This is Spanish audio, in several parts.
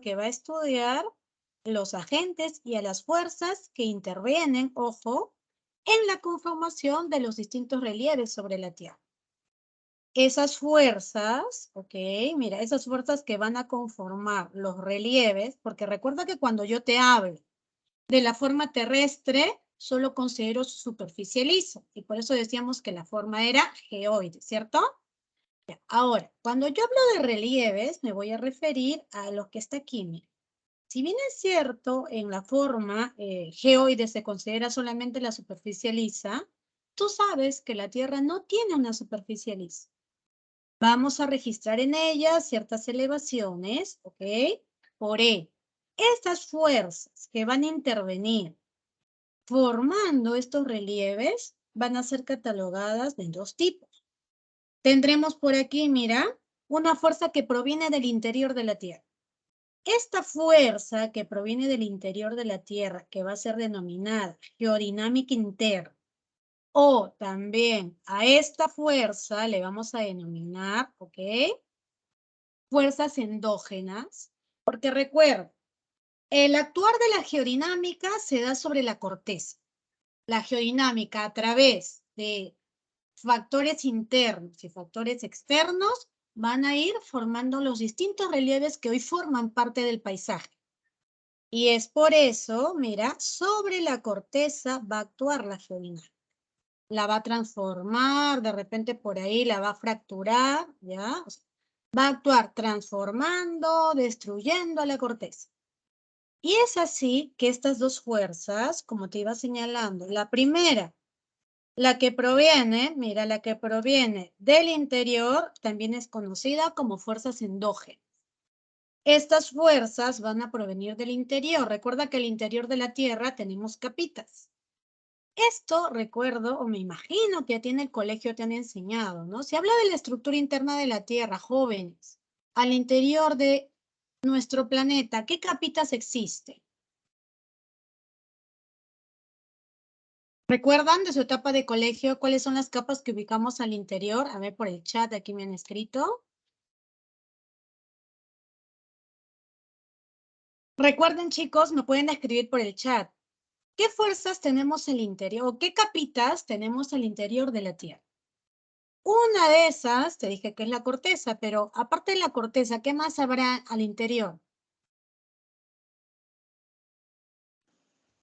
que va a estudiar los agentes y a las fuerzas que intervienen, ojo, en la conformación de los distintos relieves sobre la Tierra. Esas fuerzas, ok, mira, esas fuerzas que van a conformar los relieves, porque recuerda que cuando yo te hablo de la forma terrestre, solo considero su superficie lisa, y por eso decíamos que la forma era geoide, ¿cierto? Ya, ahora, cuando yo hablo de relieves, me voy a referir a lo que está aquí, mira. Si bien es cierto, en la forma geoide se considera solamente la superficie lisa, tú sabes que la Tierra no tiene una superficie lisa. Vamos a registrar en ella ciertas elevaciones, ¿ok? Por ello, estas fuerzas que van a intervenir formando estos relieves van a ser catalogadas de dos tipos. Tendremos por aquí, mira, una fuerza que proviene del interior de la Tierra. Esta fuerza que proviene del interior de la Tierra, que va a ser denominada geodinámica interna, o también a esta fuerza le vamos a denominar, ¿ok? Fuerzas endógenas, porque recuerda, el actuar de la geodinámica se da sobre la corteza. La geodinámica a través de factores internos y factores externos van a ir formando los distintos relieves que hoy forman parte del paisaje. Y es por eso, mira, sobre la corteza va a actuar la geodinámica. La va a transformar, de repente por ahí la va a fracturar, ¿ya? O sea, va a actuar transformando, destruyendo la corteza. Y es así que estas dos fuerzas, como te iba señalando, la primera, la que proviene, mira, la que proviene del interior, también es conocida como fuerzas endógenas. Estas fuerzas van a provenir del interior. Recuerda que el interior de la Tierra tenemos capitas. Esto recuerdo, o me imagino que a ti en el colegio te han enseñado, ¿no? Se habla de la estructura interna de la Tierra, jóvenes. Al interior de nuestro planeta, ¿qué capitas existen? ¿Recuerdan de su etapa de colegio cuáles son las capas que ubicamos al interior? A ver, por el chat, aquí me han escrito. Recuerden, chicos, me pueden escribir por el chat. ¿Qué fuerzas tenemos en el interior o qué capitas tenemos al interior de la Tierra? Una de esas, te dije que es la corteza, pero aparte de la corteza, ¿qué más habrá al interior?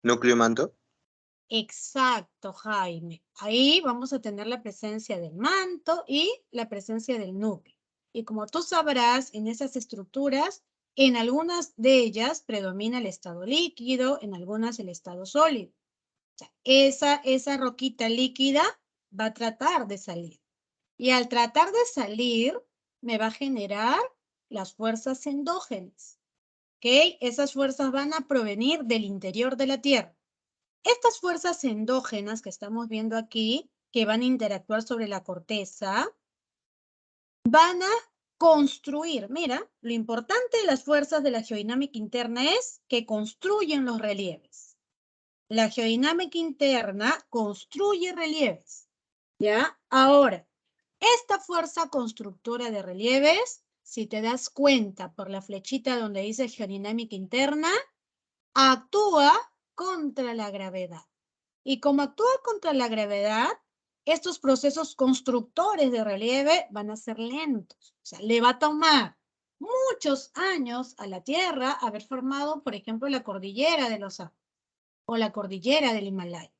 Núcleo y manto. Exacto, Jaime. Ahí vamos a tener la presencia del manto y la presencia del núcleo. Y como tú sabrás, en esas estructuras, en algunas de ellas predomina el estado líquido, en algunas el estado sólido. O sea, esa roquita líquida va a tratar de salir. Y al tratar de salir, me va a generar las fuerzas endógenas. ¿Ok? Esas fuerzas van a provenir del interior de la Tierra. Estas fuerzas endógenas que estamos viendo aquí, que van a interactuar sobre la corteza, van a construir. Mira, lo importante de las fuerzas de la geodinámica interna es que construyen los relieves. La geodinámica interna construye relieves. ¿Ya? Ahora, esta fuerza constructora de relieves, si te das cuenta por la flechita donde dice geodinámica interna, actúa contra la gravedad. Y como actúa contra la gravedad, estos procesos constructores de relieve van a ser lentos. O sea, le va a tomar muchos años a la Tierra haber formado, por ejemplo, la cordillera de los Andes o la cordillera del Himalaya.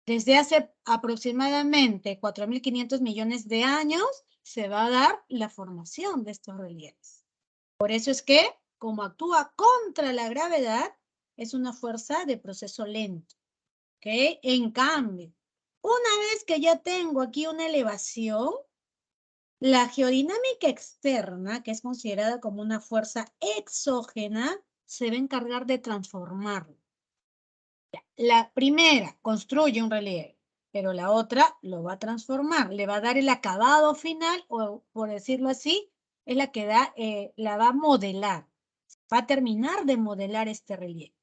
Desde hace aproximadamente 4.500 millones de años se va a dar la formación de estos relieves. Por eso es que, como actúa contra la gravedad, es una fuerza de proceso lento. ¿Ok? En cambio, una vez que ya tengo aquí una elevación, la geodinámica externa, que es considerada como una fuerza exógena, se va a encargar de transformarlo. La primera construye un relieve, pero la otra lo va a transformar, le va a dar el acabado final, o por decirlo así, es la que la va a modelar, va a terminar de modelar este relieve.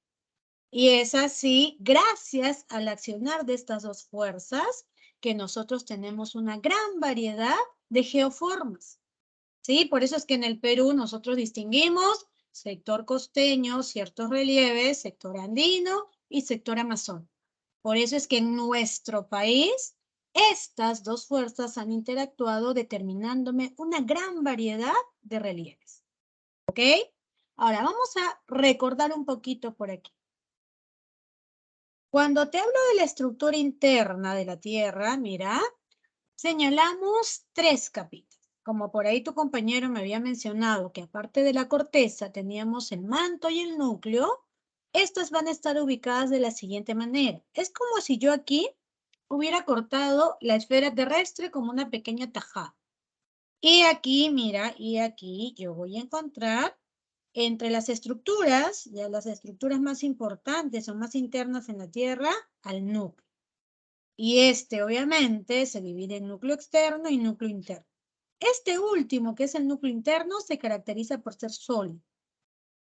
Y es así, gracias al accionar de estas dos fuerzas, que nosotros tenemos una gran variedad de geoformas. ¿Sí? Por eso es que en el Perú nosotros distinguimos sector costeño, ciertos relieves, sector andino y sector amazónico. Por eso es que en nuestro país estas dos fuerzas han interactuado determinándome una gran variedad de relieves. ¿Ok? Ahora vamos a recordar un poquito por aquí. Cuando te hablo de la estructura interna de la Tierra, mira, señalamos 3 capitas. Como por ahí tu compañero me había mencionado que aparte de la corteza teníamos el manto y el núcleo, estas van a estar ubicadas de la siguiente manera. Es como si yo aquí hubiera cortado la esfera terrestre como una pequeña tajada. Y aquí, mira, y aquí yo voy a encontrar entre las estructuras, ya las estructuras más importantes o más internas en la Tierra, al núcleo. Y este, obviamente, se divide en núcleo externo y núcleo interno. Este último, que es el núcleo interno, se caracteriza por ser sólido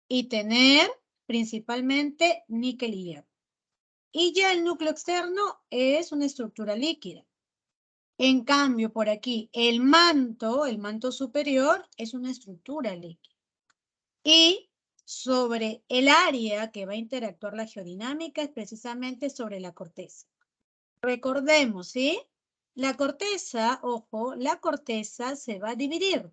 y tener principalmente níquel y hierro. Y ya el núcleo externo es una estructura líquida. En cambio, por aquí, el manto superior, es una estructura líquida. Y sobre el área que va a interactuar la geodinámica es precisamente sobre la corteza. Recordemos, ¿sí? La corteza, ojo, la corteza se va a dividir.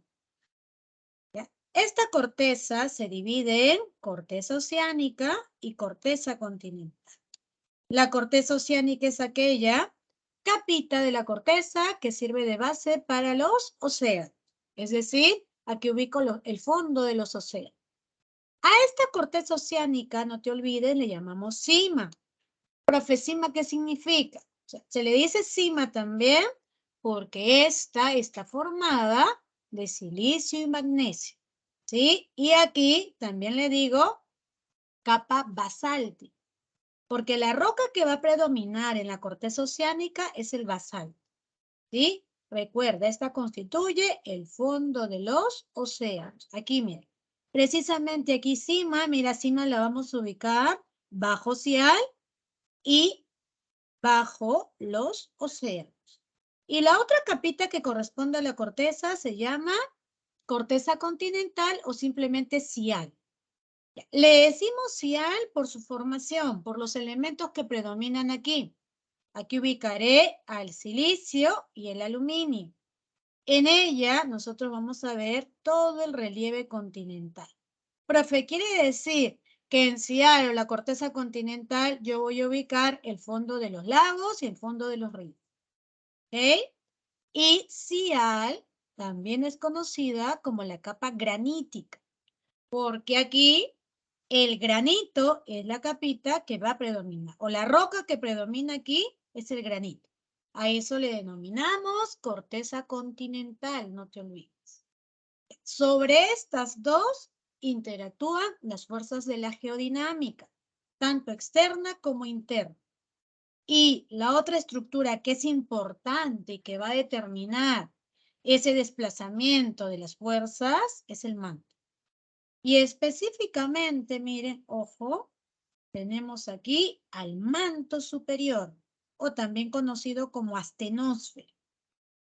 ¿Ya? Esta corteza se divide en corteza oceánica y corteza continental. La corteza oceánica es aquella capita de la corteza que sirve de base para los océanos. Es decir, aquí ubico el fondo de los océanos. A esta corteza oceánica, no te olvides, le llamamos cima. Profe, ¿cima qué significa? O sea, se le dice cima también porque esta está formada de silicio y magnesio. ¿Sí? Y aquí también le digo capa basáltica, porque la roca que va a predominar en la corteza oceánica es el basalto. ¿Sí? Recuerda, esta constituye el fondo de los océanos. Aquí, mira. Precisamente aquí cima, mira, cima la vamos a ubicar bajo Cial y bajo los océanos. Y la otra capita que corresponde a la corteza se llama corteza continental o simplemente Cial. Le decimos Cial por su formación, por los elementos que predominan aquí. Aquí ubicaré al silicio y el aluminio. En ella nosotros vamos a ver todo el relieve continental. Profe, quiere decir que en Cial o la corteza continental yo voy a ubicar el fondo de los lagos y el fondo de los ríos. ¿Ok? Y Cial también es conocida como la capa granítica, porque aquí el granito es la capita que va a predominar, o la roca que predomina aquí es el granito. A eso le denominamos corteza continental, no te olvides. Sobre estas dos interactúan las fuerzas de la geodinámica, tanto externa como interna. Y la otra estructura que es importante y que va a determinar ese desplazamiento de las fuerzas es el manto. Y específicamente, miren, ojo, tenemos aquí al manto superior, o también conocido como astenosfera.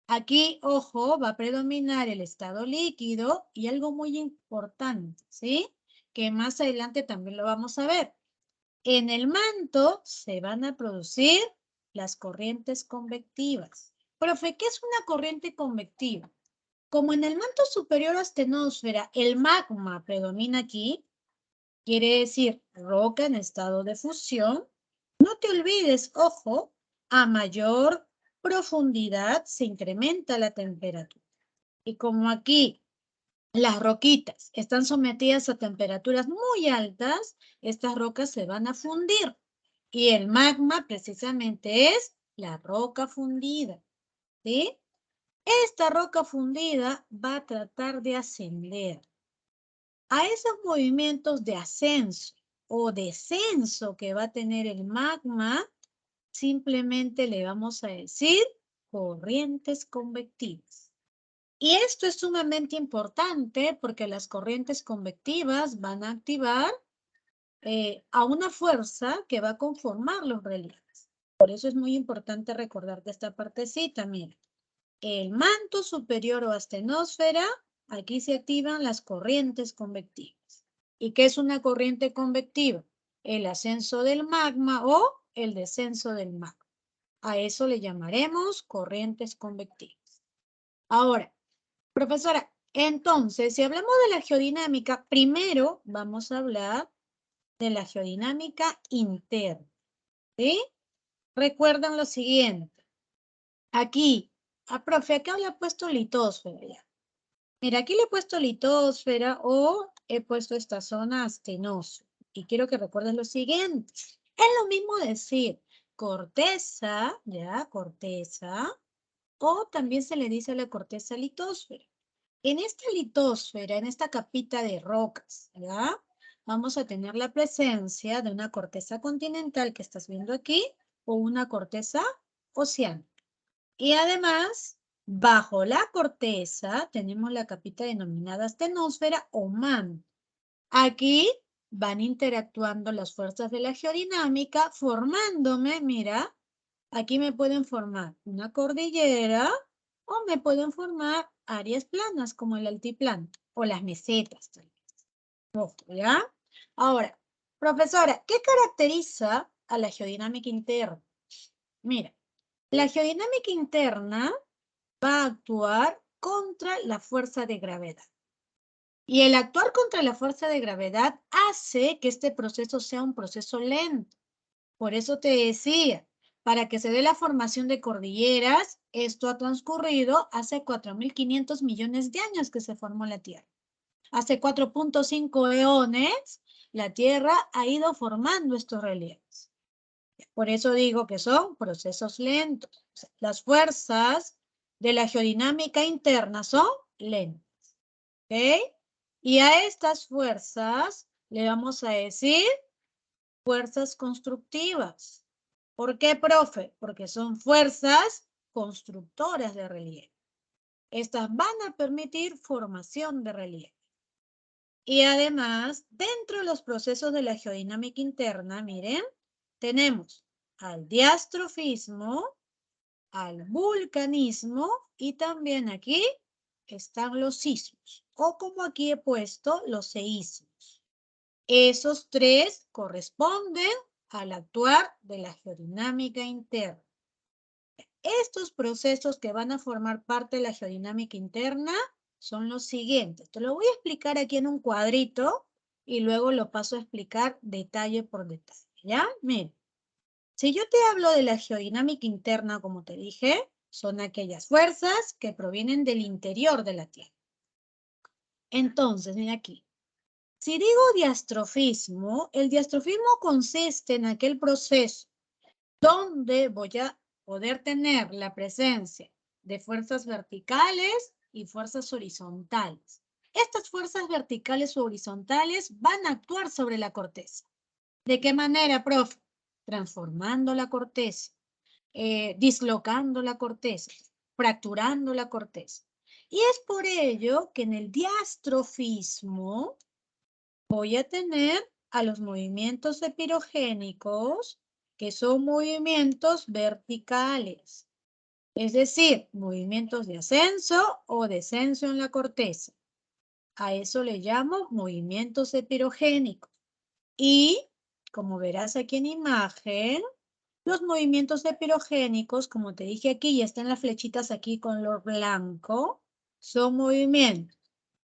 Aquí, ojo, va a predominar el estado líquido y algo muy importante, ¿sí? Que más adelante también lo vamos a ver. En el manto se van a producir las corrientes convectivas. Profe, ¿qué es una corriente convectiva? Como en el manto superior astenosfera el magma predomina aquí, quiere decir roca en estado de fusión, no te olvides, ojo, a mayor profundidad se incrementa la temperatura. Y como aquí las roquitas están sometidas a temperaturas muy altas, estas rocas se van a fundir. Y el magma precisamente es la roca fundida. ¿Sí? Esta roca fundida va a tratar de ascender. A esos movimientos de ascenso o descenso que va a tener el magma, simplemente le vamos a decir corrientes convectivas. Y esto es sumamente importante porque las corrientes convectivas van a activar a una fuerza que va a conformar los relieves. Por eso es muy importante recordar de esta partecita, mira. El manto superior o astenosfera, aquí se activan las corrientes convectivas. ¿Y qué es una corriente convectiva? El ascenso del magma o el descenso del magma. A eso le llamaremos corrientes convectivas. Ahora, profesora, entonces, si hablamos de la geodinámica, primero vamos a hablar de la geodinámica interna, ¿sí? Recuerdan lo siguiente. Aquí, profe, acá le he puesto litosfera ya. Mira, aquí le he puesto litosfera o he puesto esta zona astenosa. Y quiero que recuerden lo siguiente. Es lo mismo decir corteza, ya, corteza, o también se le dice a la corteza litosfera. En esta litosfera, en esta capita de rocas, ¿ya? Vamos a tener la presencia de una corteza continental que estás viendo aquí o una corteza oceánica. Y además, bajo la corteza tenemos la capita denominada astenosfera o manto. Aquí van interactuando las fuerzas de la geodinámica formándome, mira, aquí me pueden formar una cordillera o me pueden formar áreas planas como el altiplano o las mesetas. Ojo, ¿ya? Ahora, profesora, ¿qué caracteriza a la geodinámica interna? Mira, la geodinámica interna va a actuar contra la fuerza de gravedad. Y el actuar contra la fuerza de gravedad hace que este proceso sea un proceso lento. Por eso te decía, para que se dé la formación de cordilleras, esto ha transcurrido hace 4.500 millones de años que se formó la Tierra. Hace 4.5 eones, la Tierra ha ido formando estos relieves. Por eso digo que son procesos lentos. O sea, las fuerzas de la geodinámica interna son lentas. ¿Ok? Y a estas fuerzas le vamos a decir fuerzas constructivas. ¿Por qué, profe? Porque son fuerzas constructoras de relieve. Estas van a permitir formación de relieve. Y además, dentro de los procesos de la geodinámica interna, miren, tenemos al diastrofismo, al vulcanismo y también aquí están los sismos, o como aquí he puesto, los seísmos. Esos tres corresponden al actuar de la geodinámica interna. Estos procesos que van a formar parte de la geodinámica interna son los siguientes. Te lo voy a explicar aquí en un cuadrito y luego lo paso a explicar detalle por detalle. ¿Ya? Miren, si yo te hablo de la geodinámica interna, como te dije, son aquellas fuerzas que provienen del interior de la Tierra. Entonces, mira aquí. Si digo diastrofismo, el diastrofismo consiste en aquel proceso donde voy a poder tener la presencia de fuerzas verticales y fuerzas horizontales. Estas fuerzas verticales o horizontales van a actuar sobre la corteza. ¿De qué manera, profe? Transformando la corteza, dislocando la corteza, fracturando la corteza. Y es por ello que en el diastrofismo voy a tener a los movimientos epirogénicos, que son movimientos verticales, es decir, movimientos de ascenso o descenso en la corteza. A eso le llamo movimientos epirogénicos. Y, como verás aquí en imagen, los movimientos epirogénicos, como te dije aquí, ya están las flechitas aquí con color blanco, son movimientos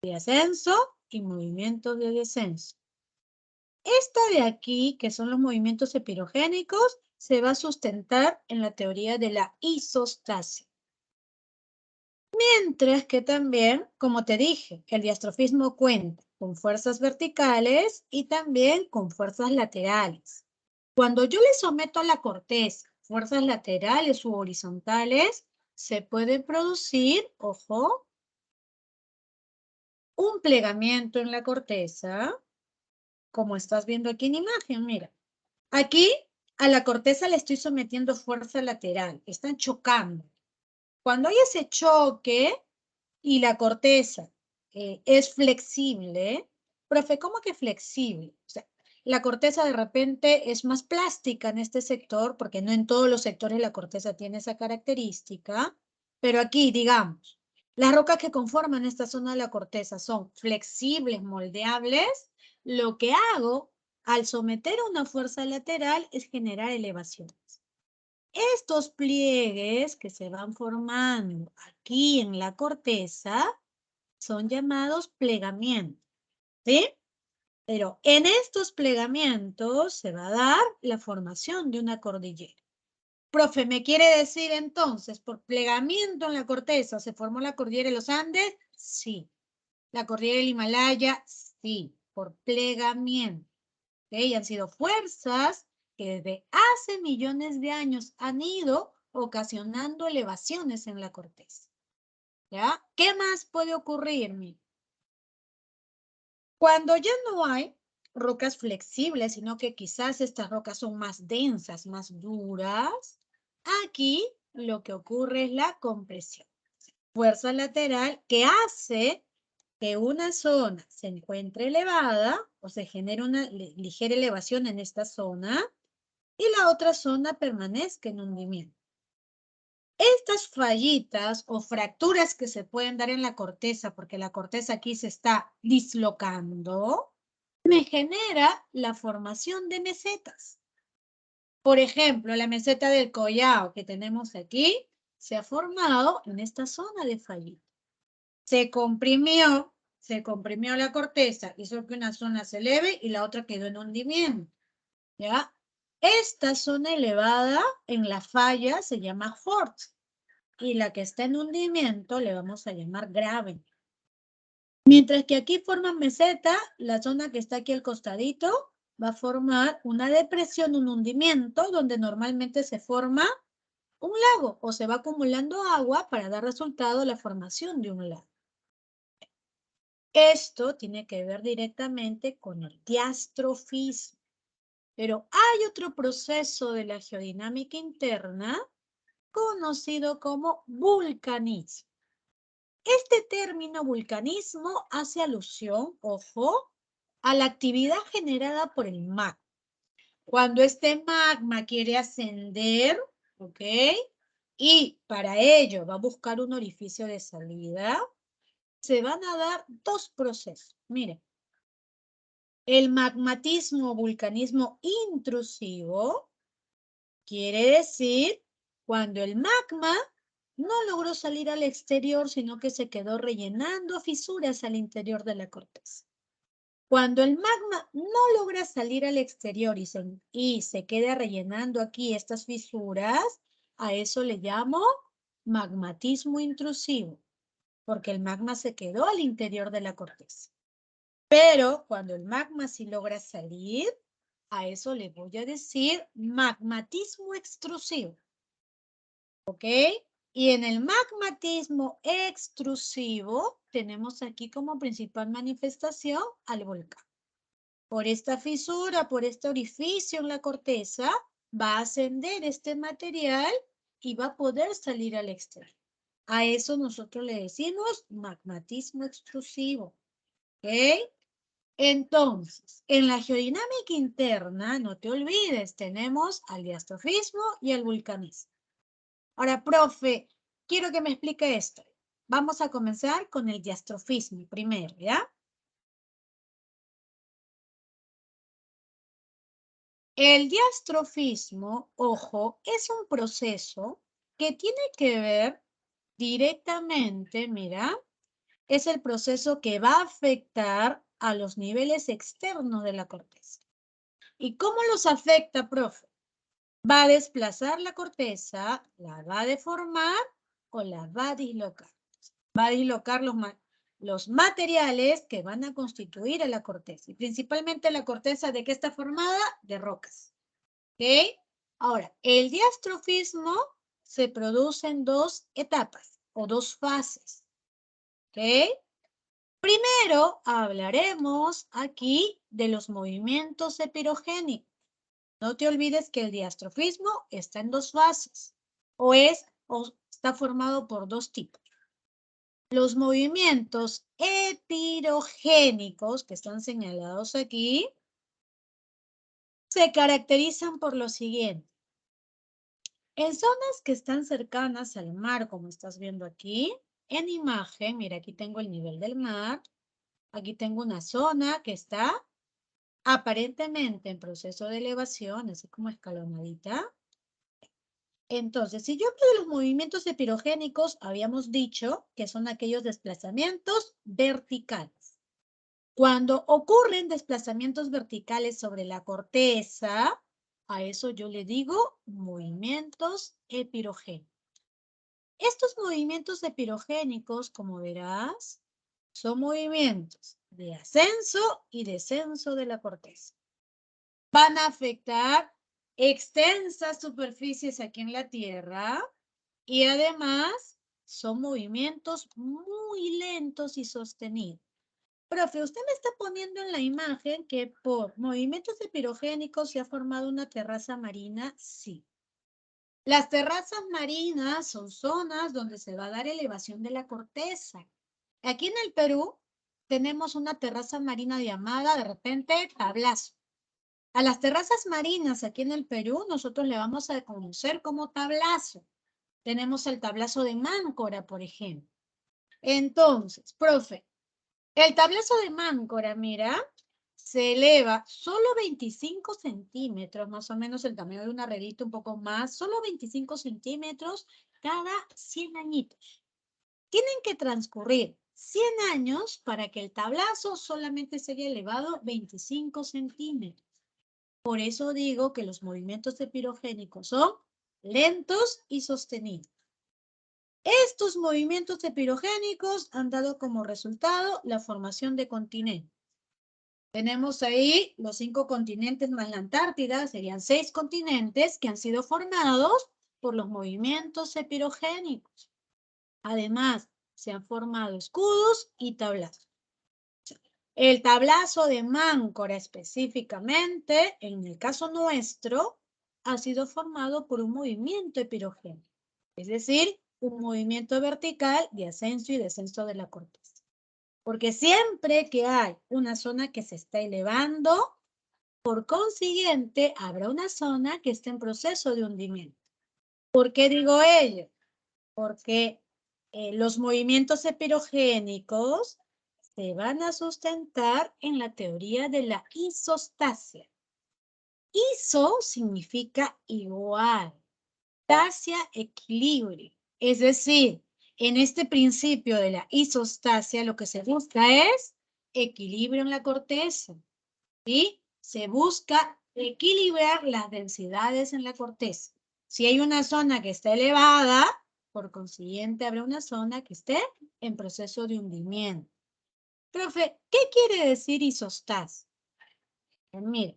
de ascenso y movimientos de descenso. Esta de aquí, que son los movimientos epirogénicos, se va a sustentar en la teoría de la isostasia. Mientras que también, como te dije, el diastrofismo cuenta con fuerzas verticales y también con fuerzas laterales. Cuando yo le someto a la corteza fuerzas laterales u horizontales, se puede producir, ojo, un plegamiento en la corteza, como estás viendo aquí en imagen, mira. Aquí a la corteza le estoy sometiendo fuerza lateral, están chocando. Cuando hay ese choque y la corteza es flexible, profe, ¿cómo que flexible? O sea, la corteza de repente es más plástica en este sector, porque no en todos los sectores la corteza tiene esa característica, pero aquí, digamos, las rocas que conforman esta zona de la corteza son flexibles, moldeables, lo que hago al someter a una fuerza lateral es generar elevaciones. Estos pliegues que se van formando aquí en la corteza son llamados plegamientos, ¿sí? Pero en estos plegamientos se va a dar la formación de una cordillera. Profe, ¿me quiere decir entonces, por plegamiento en la corteza se formó la cordillera de los Andes? Sí. La cordillera del Himalaya, sí, por plegamiento. ¿Okay? Han sido fuerzas que desde hace millones de años han ido ocasionando elevaciones en la corteza. ¿Ya? ¿Qué más puede ocurrir? Cuando ya no hay rocas flexibles, sino que quizás estas rocas son más densas, más duras, aquí lo que ocurre es la compresión. Fuerza lateral que hace que una zona se encuentre elevada o se genere una ligera elevación en esta zona y la otra zona permanezca en hundimiento. Estas fallitas o fracturas que se pueden dar en la corteza, porque la corteza aquí se está dislocando, me genera la formación de mesetas. Por ejemplo, la meseta del Collao que tenemos aquí se ha formado en esta zona de fallita. Se comprimió la corteza, hizo que una zona se eleve y la otra quedó en hundimiento. ¿Ya? Esta zona elevada en la falla se llama Fort y la que está en hundimiento le vamos a llamar Graben. Mientras que aquí forman meseta, la zona que está aquí al costadito va a formar una depresión, un hundimiento, donde normalmente se forma un lago o se va acumulando agua para dar resultado a la formación de un lago. Esto tiene que ver directamente con el diastrofismo. Pero hay otro proceso de la geodinámica interna conocido como vulcanismo. Este término vulcanismo hace alusión, ojo, a la actividad generada por el magma. Cuando este magma quiere ascender, ¿ok? Y para ello va a buscar un orificio de salida, se van a dar dos procesos. Miren, el magmatismo o vulcanismo intrusivo quiere decir cuando el magma no logró salir al exterior, sino que se quedó rellenando fisuras al interior de la corteza. Cuando el magma no logra salir al exterior y se queda rellenando aquí estas fisuras, a eso le llamo magmatismo intrusivo, porque el magma se quedó al interior de la corteza. Pero cuando el magma sí logra salir, a eso le voy a decir magmatismo extrusivo. ¿Ok? Y en el magmatismo extrusivo tenemos aquí como principal manifestación al volcán. Por esta fisura, por este orificio en la corteza, va a ascender este material y va a poder salir al exterior. A eso nosotros le decimos magmatismo extrusivo. ¿Ok? Entonces, en la geodinámica interna, no te olvides, tenemos al diastrofismo y al vulcanismo. Ahora, profe, quiero que me explique esto. Vamos a comenzar con el diastrofismo primero, ¿ya? El diastrofismo, ojo, es un proceso que tiene que ver directamente, mira, es el proceso que va a afectar a los niveles externos de la corteza. ¿Y cómo los afecta, profe? Va a desplazar la corteza, la va a deformar o la va a dislocar. Va a dislocar los materiales que van a constituir a la corteza. Y principalmente la corteza, ¿de qué está formada? De rocas. ¿Ok? Ahora, el diastrofismo se produce en dos etapas o dos fases. ¿Ok? Primero hablaremos aquí de los movimientos epirogénicos. No te olvides que el diastrofismo está en dos fases o está formado por dos tipos. Los movimientos epirogénicos que están señalados aquí se caracterizan por lo siguiente. En zonas que están cercanas al mar, como estás viendo aquí, en imagen, mira, aquí tengo el nivel del mar, aquí tengo una zona que está aparentemente en proceso de elevación, así como escalonadita. Entonces, si yo hablo de los movimientos epirogénicos, habíamos dicho que son aquellos desplazamientos verticales. Cuando ocurren desplazamientos verticales sobre la corteza, a eso yo le digo movimientos epirogénicos. Estos movimientos epirogénicos, como verás, son movimientos de ascenso y descenso de la corteza. Van a afectar extensas superficies aquí en la Tierra y además son movimientos muy lentos y sostenidos. Profe, usted me está poniendo en la imagen que por movimientos epirogénicos se ha formado una terraza marina. Sí. Las terrazas marinas son zonas donde se va a dar elevación de la corteza. Aquí en el Perú tenemos una terraza marina llamada de repente tablazo. A las terrazas marinas aquí en el Perú nosotros le vamos a conocer como tablazo. Tenemos el tablazo de Máncora, por ejemplo. Entonces, profe, el tablazo de Máncora, mira, se eleva solo 25 centímetros, más o menos el tamaño de una redita, un poco más, solo 25 centímetros cada 100 añitos. Tienen que transcurrir 100 años para que el tablazo solamente se haya elevado 25 centímetros. Por eso digo que los movimientos epirogénicos son lentos y sostenidos. Estos movimientos epirogénicos han dado como resultado la formación de continentes. Tenemos ahí los 5 continentes más la Antártida, serían 6 continentes que han sido formados por los movimientos epirogénicos. Además, se han formado escudos y tablazos. El tablazo de Máncora específicamente, en el caso nuestro, ha sido formado por un movimiento epirogénico, es decir, un movimiento vertical de ascenso y descenso de la corteza. Porque siempre que hay una zona que se está elevando, por consiguiente, habrá una zona que esté en proceso de hundimiento. ¿Por qué digo ello? Porque los movimientos epirogénicos se van a sustentar en la teoría de la isostasia. Iso significa igual, tasia, equilibrio. Es decir, en este principio de la isostasia lo que se busca es equilibrio en la corteza. ¿Sí? Se busca equilibrar las densidades en la corteza. Si hay una zona que está elevada, por consiguiente habrá una zona que esté en proceso de hundimiento. Profe, ¿qué quiere decir isostasia? Mire,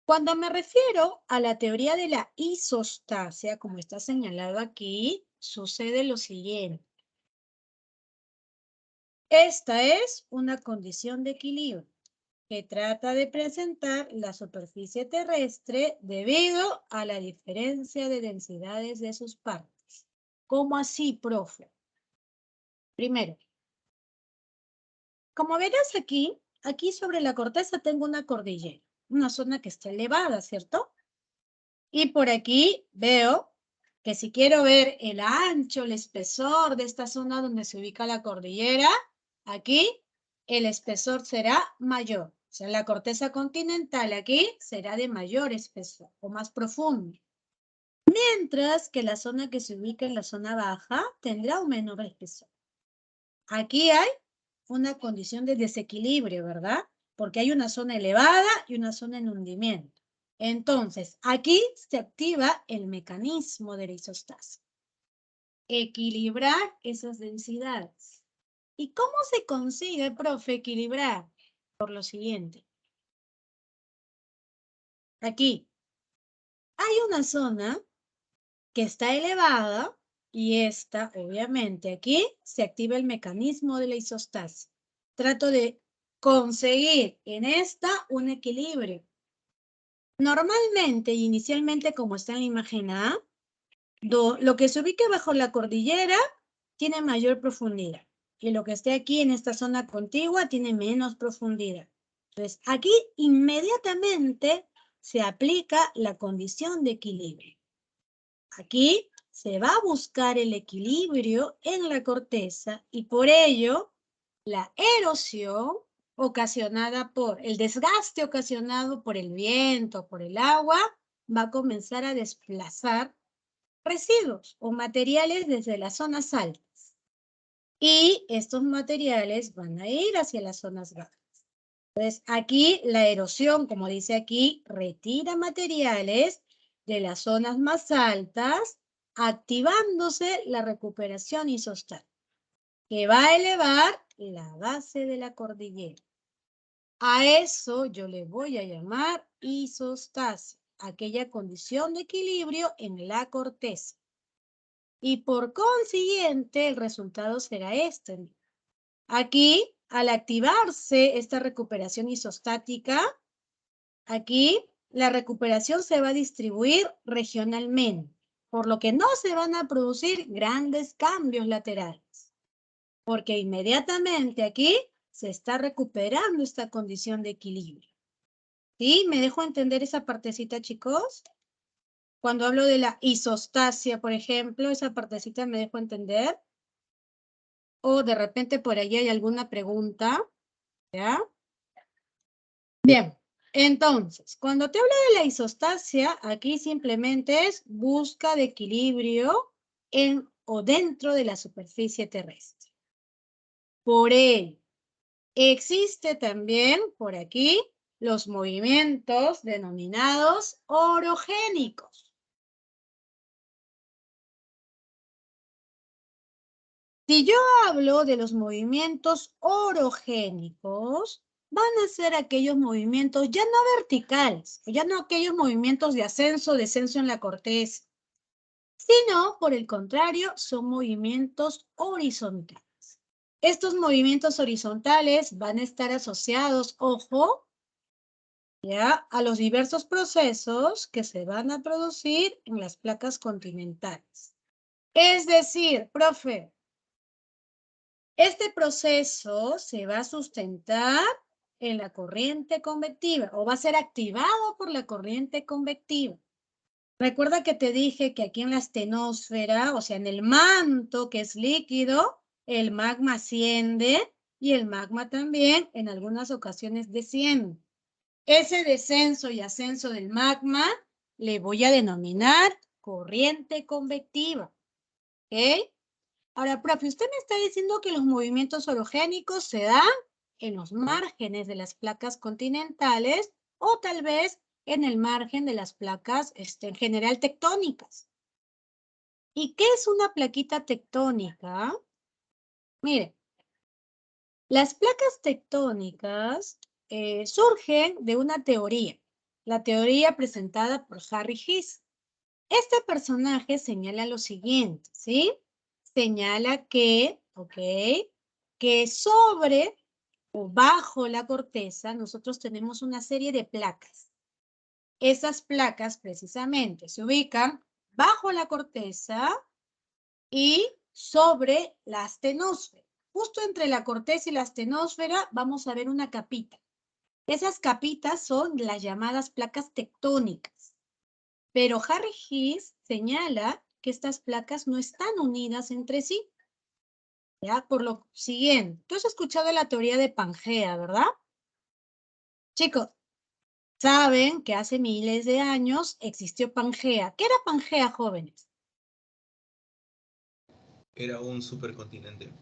cuando me refiero a la teoría de la isostasia, como está señalado aquí, sucede lo siguiente. Esta es una condición de equilibrio que trata de presentar la superficie terrestre debido a la diferencia de densidades de sus partes. ¿Cómo así, profe? Primero, como verás aquí sobre la corteza tengo una cordillera, una zona que está elevada, ¿cierto? Y por aquí veo que si quiero ver el ancho, el espesor de esta zona donde se ubica la cordillera, aquí el espesor será mayor. O sea, la corteza continental aquí será de mayor espesor o más profundo. Mientras que la zona que se ubica en la zona baja tendrá un menor espesor. Aquí hay una condición de desequilibrio, ¿verdad? Porque hay una zona elevada y una zona en hundimiento. Entonces, aquí se activa el mecanismo de la isostasia. Equilibrar esas densidades. ¿Y cómo se consigue, profe, equilibrar? Por lo siguiente. Aquí hay una zona que está elevada y esta, obviamente, aquí se activa el mecanismo de la isostasia. Trato de conseguir en esta un equilibrio. Normalmente, inicialmente, como está en la imagen A, lo que se ubique bajo la cordillera tiene mayor profundidad y lo que esté aquí en esta zona contigua tiene menos profundidad. Entonces, aquí inmediatamente se aplica la condición de equilibrio. Aquí se va a buscar el equilibrio en la corteza y por ello La erosión ocasionada por el desgaste ocasionado por el viento, por el agua, va a comenzar a desplazar residuos o materiales desde las zonas altas. Y estos materiales van a ir hacia las zonas bajas. Entonces, aquí la erosión, como dice aquí, retira materiales de las zonas más altas, activándose la recuperación isostática, que va a elevar la base de la cordillera. A eso yo le voy a llamar isostasia, aquella condición de equilibrio en la corteza. Y por consiguiente, el resultado será este. Aquí, al activarse esta recuperación isostática, aquí la recuperación se va a distribuir regionalmente, por lo que no se van a producir grandes cambios laterales, porque inmediatamente aquí se está recuperando esta condición de equilibrio. ¿Sí? ¿Me dejo entender esa partecita, chicos? Cuando hablo de la isostasia, por ejemplo, esa partecita me dejo entender. O de repente por allí hay alguna pregunta, ¿ya? Bien, entonces, cuando te hablo de la isostasia, aquí simplemente es busca de equilibrio en o dentro de la superficie terrestre. Por ello, existe también por aquí los movimientos denominados orogénicos. Si yo hablo de los movimientos orogénicos, van a ser aquellos movimientos ya no verticales, ya no aquellos movimientos de ascenso, descenso en la corteza, sino, por el contrario, son movimientos horizontales. Estos movimientos horizontales van a estar asociados, ojo, ya, a los diversos procesos que se van a producir en las placas continentales. Es decir, profe, este proceso se va a sustentar en la corriente convectiva o va a ser activado por la corriente convectiva. Recuerda que te dije que aquí en la astenosfera, o sea, en el manto que es líquido, el magma asciende y el magma también en algunas ocasiones desciende. Ese descenso y ascenso del magma le voy a denominar corriente convectiva. ¿Ok? Ahora, profe, usted me está diciendo que los movimientos orogénicos se dan en los márgenes de las placas continentales o tal vez en el margen de las placas en general tectónicas. ¿Y qué es una plaquita tectónica? Mire, las placas tectónicas surgen de una teoría, la teoría presentada por Harry Hess. Este personaje señala lo siguiente, ¿sí? Señala que, que sobre o bajo la corteza nosotros tenemos una serie de placas. Esas placas precisamente se ubican bajo la corteza y sobre la astenosfera. Justo entre la corteza y la astenosfera vamos a ver una capita. Esas capitas son las llamadas placas tectónicas. Pero Harry Hess señala que estas placas no están unidas entre sí. ¿Ya? Por lo siguiente, tú has escuchado la teoría de Pangea, ¿verdad? Chicos, saben que hace miles de años existió Pangea. ¿Qué era Pangea, jóvenes? Era un supercontinente.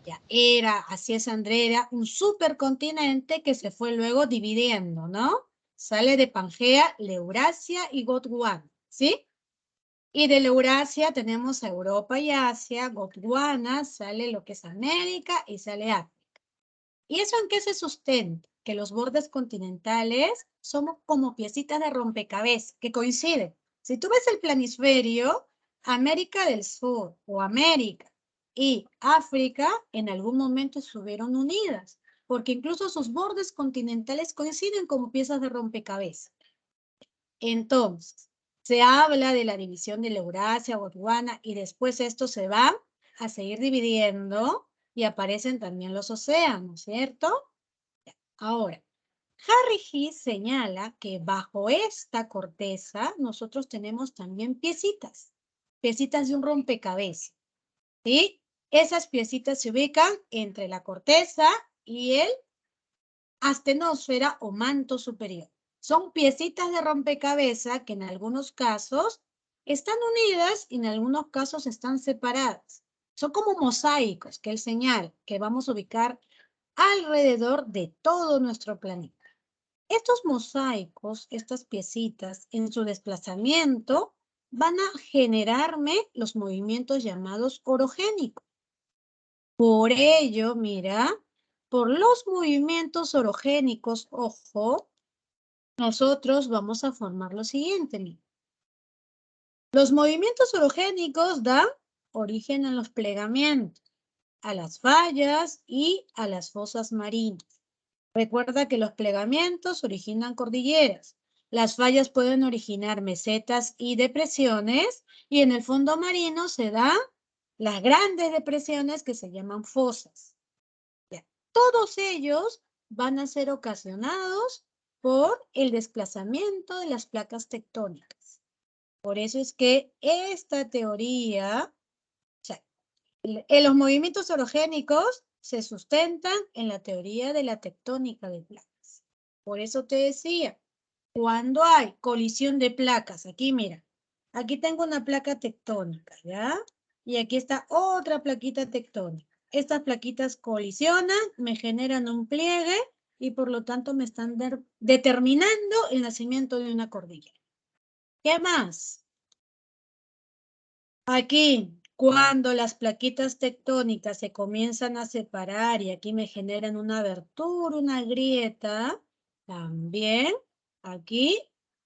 Ya, era, así es, Andrea, un supercontinente que se fue luego dividiendo, ¿no? Sale de Pangea, Eurasia y Gondwana, ¿sí? Y de la Eurasia tenemos a Europa y Asia, Gondwana, sale lo que es América y sale África. ¿Y eso en qué se sustenta? Que los bordes continentales son como piecitas de rompecabezas que coinciden. Si tú ves el planisferio, América del Sur o América y África en algún momento estuvieron unidas, porque incluso sus bordes continentales coinciden como piezas de rompecabezas. Entonces, se habla de la división de la Eurasia, Gondwana, y después esto se va a seguir dividiendo y aparecen también los océanos, ¿cierto? Ahora, Harry Hess señala que bajo esta corteza nosotros tenemos también piecitas de un rompecabezas, ¿sí? Esas piecitas se ubican entre la corteza y el astenosfera o manto superior. Son piecitas de rompecabezas que en algunos casos están unidas y en algunos casos están separadas. Son como mosaicos, que es el señal que vamos a ubicar alrededor de todo nuestro planeta. Estos mosaicos, estas piecitas, en su desplazamiento, van a generarme los movimientos llamados orogénicos. Por ello, mira, por los movimientos orogénicos, ojo, nosotros vamos a formar lo siguiente. Mira. Los movimientos orogénicos dan origen a los plegamientos, a las fallas y a las fosas marinas. Recuerda que los plegamientos originan cordilleras. Las fallas pueden originar mesetas y depresiones y en el fondo marino se dan las grandes depresiones que se llaman fosas. Ya. Todos ellos van a ser ocasionados por el desplazamiento de las placas tectónicas. Por eso es que esta teoría, o sea, los movimientos orogénicos se sustentan en la teoría de la tectónica de placas. Por eso te decía, cuando hay colisión de placas, aquí mira, aquí tengo una placa tectónica, ¿ya? Y aquí está otra plaquita tectónica. Estas plaquitas colisionan, me generan un pliegue y por lo tanto me están determinando el nacimiento de una cordillera. ¿Qué más? Aquí, cuando las plaquitas tectónicas se comienzan a separar y aquí me generan una abertura, una grieta, también aquí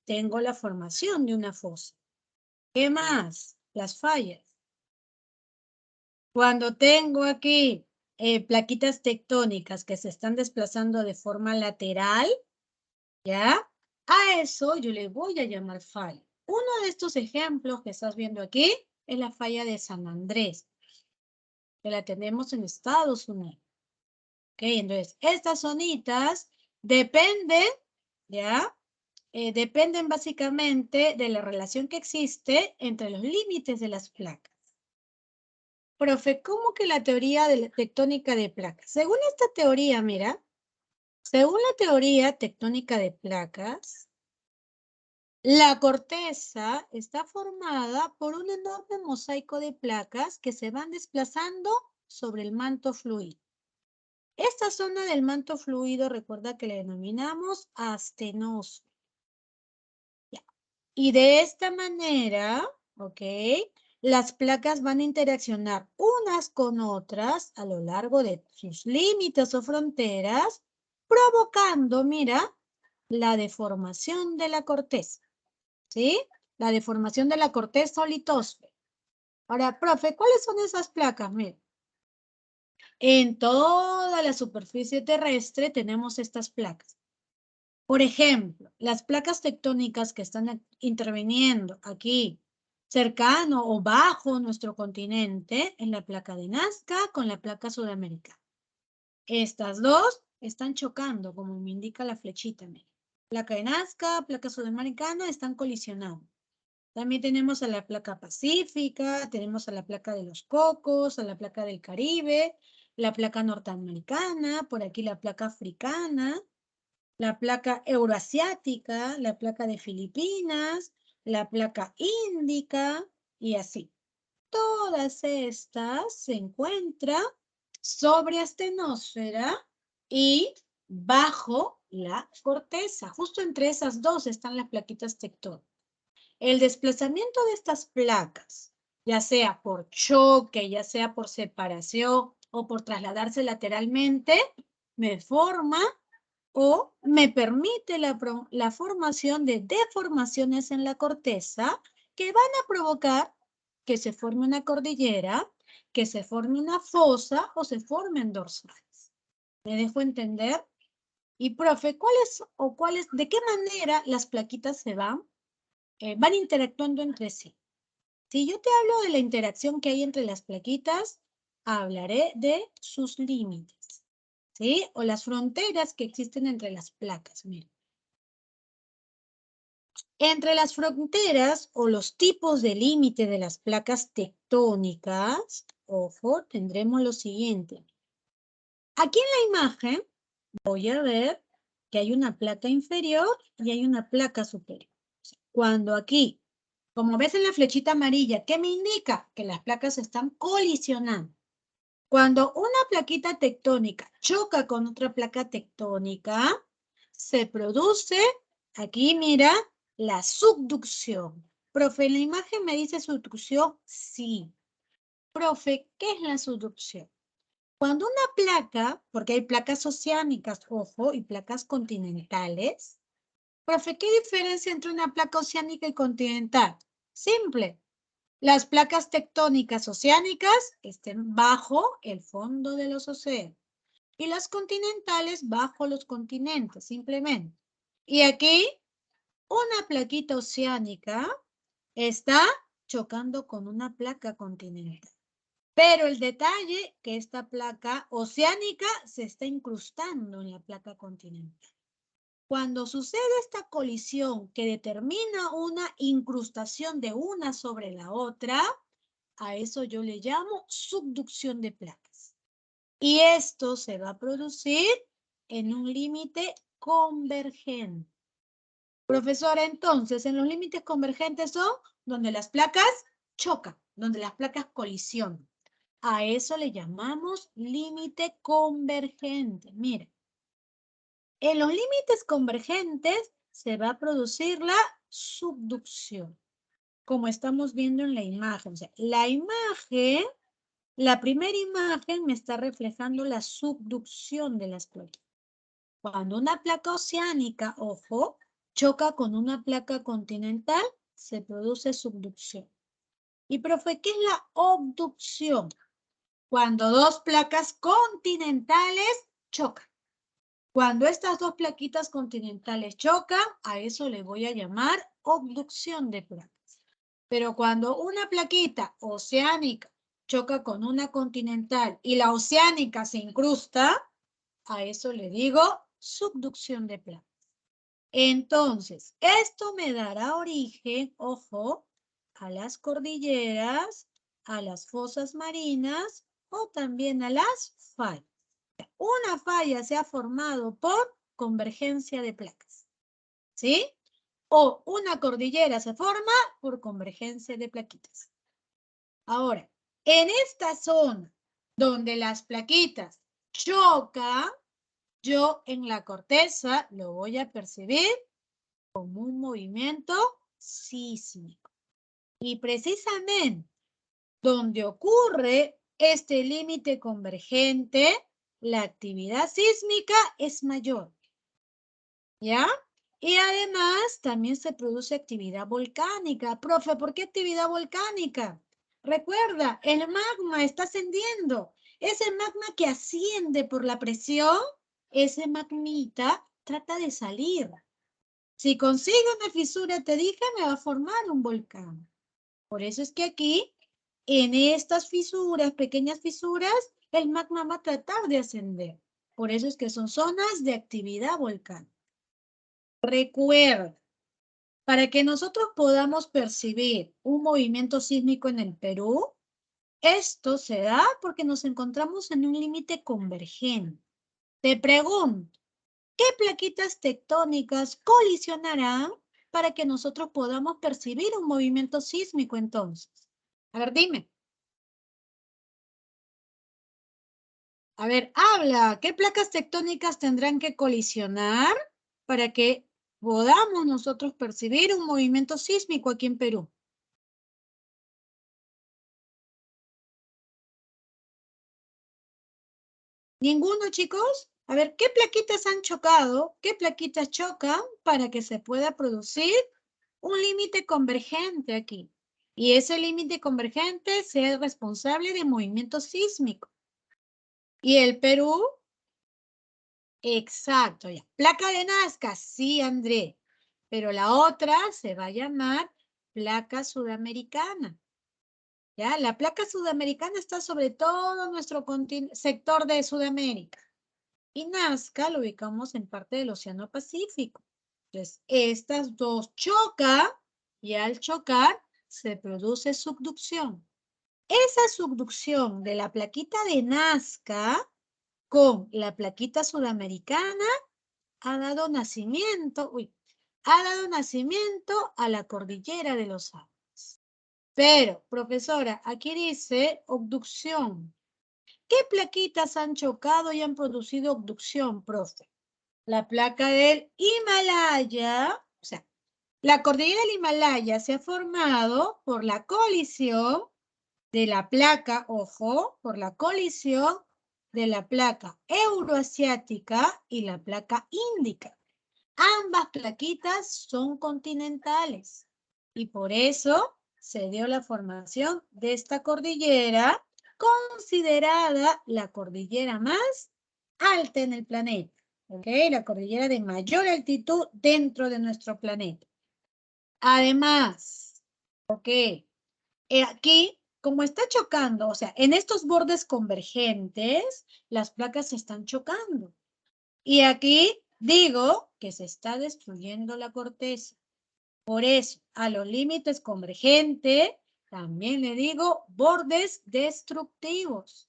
tengo la formación de una fosa. ¿Qué más? Las fallas. Cuando tengo aquí plaquitas tectónicas que se están desplazando de forma lateral, ¿ya? A eso yo le voy a llamar falla. Uno de estos ejemplos que estás viendo aquí es la falla de San Andrés, que la tenemos en Estados Unidos. ¿Ok? Entonces, estas zonitas dependen, ¿ya? Dependen básicamente de la relación que existe entre los límites de las placas. Profe, ¿cómo que la teoría de la tectónica de placas? Según esta teoría, mira, según la teoría tectónica de placas, la corteza está formada por un enorme mosaico de placas que se van desplazando sobre el manto fluido. Esta zona del manto fluido, recuerda que le denominamos astenosfera. Y de esta manera, ¿ok? Las placas van a interaccionar unas con otras a lo largo de sus límites o fronteras, provocando, mira, la deformación de la corteza, ¿sí? La deformación de la corteza o litósfera. Ahora, profe, ¿cuáles son esas placas? Mira, en toda la superficie terrestre tenemos estas placas. Por ejemplo, las placas tectónicas que están interviniendo aquí cercano o bajo nuestro continente es la placa de Nazca con la placa sudamericana. Estas dos están chocando, como me indica la flechita. Placa de Nazca, placa sudamericana están colisionando. También tenemos a la placa pacífica, tenemos a la placa de los Cocos, a la placa del Caribe, la placa norteamericana, por aquí la placa africana, la placa euroasiática, la placa de Filipinas, la placa índica y así. Todas estas se encuentran sobre astenosfera y bajo la corteza. Justo entre esas dos están las plaquitas tectónicas. El desplazamiento de estas placas, ya sea por choque, ya sea por separación o por trasladarse lateralmente, me forma o me permite la formación de deformaciones en la corteza que van a provocar que se forme una cordillera, que se forme una fosa o se formen dorsales. ¿Me dejo entender? Y profe, de qué manera las plaquitas se van interactuando entre sí? Si yo te hablo de la interacción que hay entre las plaquitas, hablaré de sus límites, ¿sí? O las fronteras que existen entre las placas. Mira. Entre las fronteras o los tipos de límite de las placas tectónicas, ojo, tendremos lo siguiente. Aquí en la imagen voy a ver que hay una placa inferior y hay una placa superior. Cuando aquí, como ves en la flechita amarilla, ¿qué me indica? Que las placas están colisionando. Cuando una plaquita tectónica choca con otra placa tectónica, se produce, aquí mira, la subducción. Profe, ¿en la imagen me dice subducción? Sí. Profe, ¿qué es la subducción? Cuando una placa, porque hay placas oceánicas, ojo, y placas continentales. Profe, ¿qué diferencia entre una placa oceánica y continental? Simple. Las placas tectónicas oceánicas estén bajo el fondo de los océanos y las continentales bajo los continentes, simplemente. Y aquí, una plaquita oceánica está chocando con una placa continental. Pero el detalle que esta placa oceánica se está incrustando en la placa continental. Cuando sucede esta colisión que determina una incrustación de una sobre la otra, a eso yo le llamo subducción de placas. Y esto se va a producir en un límite convergente. Profesora, entonces, en los límites convergentes son donde las placas chocan, donde las placas colisionan. A eso le llamamos límite convergente. Mire, en los límites convergentes se va a producir la subducción, como estamos viendo en la imagen. O sea, la primera imagen me está reflejando la subducción de las placas. Cuando una placa oceánica, ojo, choca con una placa continental, se produce subducción. Y profe, ¿qué es la obducción? Cuando dos placas continentales chocan. Cuando estas dos plaquitas continentales chocan, a eso le voy a llamar obducción de placas. Pero cuando una plaquita oceánica choca con una continental y la oceánica se incrusta, a eso le digo subducción de placas. Entonces, esto me dará origen, ojo, a las cordilleras, a las fosas marinas o también a las fallas. Una falla se ha formado por convergencia de placas, ¿sí? O una cordillera se forma por convergencia de plaquitas. Ahora, en esta zona donde las plaquitas chocan, yo en la corteza lo voy a percibir como un movimiento sísmico. Y precisamente donde ocurre este límite convergente, la actividad sísmica es mayor. ¿Ya? Y además también se produce actividad volcánica. Profe, ¿por qué actividad volcánica? Recuerda, el magma está ascendiendo. Ese magma que asciende por la presión, ese magmita trata de salir. Si consigue una fisura, te dije, me va a formar un volcán. Por eso es que aquí, en estas fisuras, pequeñas fisuras, el magma va a tratar de ascender. Por eso es que son zonas de actividad volcánica. Recuerda, para que nosotros podamos percibir un movimiento sísmico en el Perú, esto se da porque nos encontramos en un límite convergente. Te pregunto, ¿qué plaquitas tectónicas colisionarán para que nosotros podamos percibir un movimiento sísmico entonces? A ver, dime. A ver, habla. ¿Qué placas tectónicas tendrán que colisionar para que podamos nosotros percibir un movimiento sísmico aquí en Perú? ¿Ninguno, chicos? A ver, ¿qué plaquitas han chocado? ¿Qué plaquitas chocan para que se pueda producir un límite convergente aquí? Y ese límite convergente sea el responsable de movimiento sísmico. ¿Y el Perú? Exacto, ya. Placa de Nazca, sí, André. Pero la otra se va a llamar placa sudamericana. ¿Ya? La placa sudamericana está sobre todo nuestro sector de Sudamérica. Y Nazca lo ubicamos en parte del Océano Pacífico. Entonces, estas dos chocan y al chocar se produce subducción. Esa subducción de la plaquita de Nazca con la plaquita sudamericana ha dado nacimiento a la cordillera de los Andes. Pero, profesora, aquí dice obducción. ¿Qué plaquitas han chocado y han producido obducción, profe? La placa del Himalaya, o sea, la cordillera del Himalaya se ha formado por la colisión de la placa, ojo, por la colisión de la placa euroasiática y la placa índica. Ambas plaquitas son continentales y por eso se dio la formación de esta cordillera considerada la cordillera más alta en el planeta. ¿Ok? La cordillera de mayor altitud dentro de nuestro planeta. Además, ¿ok? Aquí, como está chocando, o sea, en estos bordes convergentes, las placas se están chocando. Y aquí digo que se está destruyendo la corteza. Por eso, a los límites convergentes, también le digo bordes destructivos.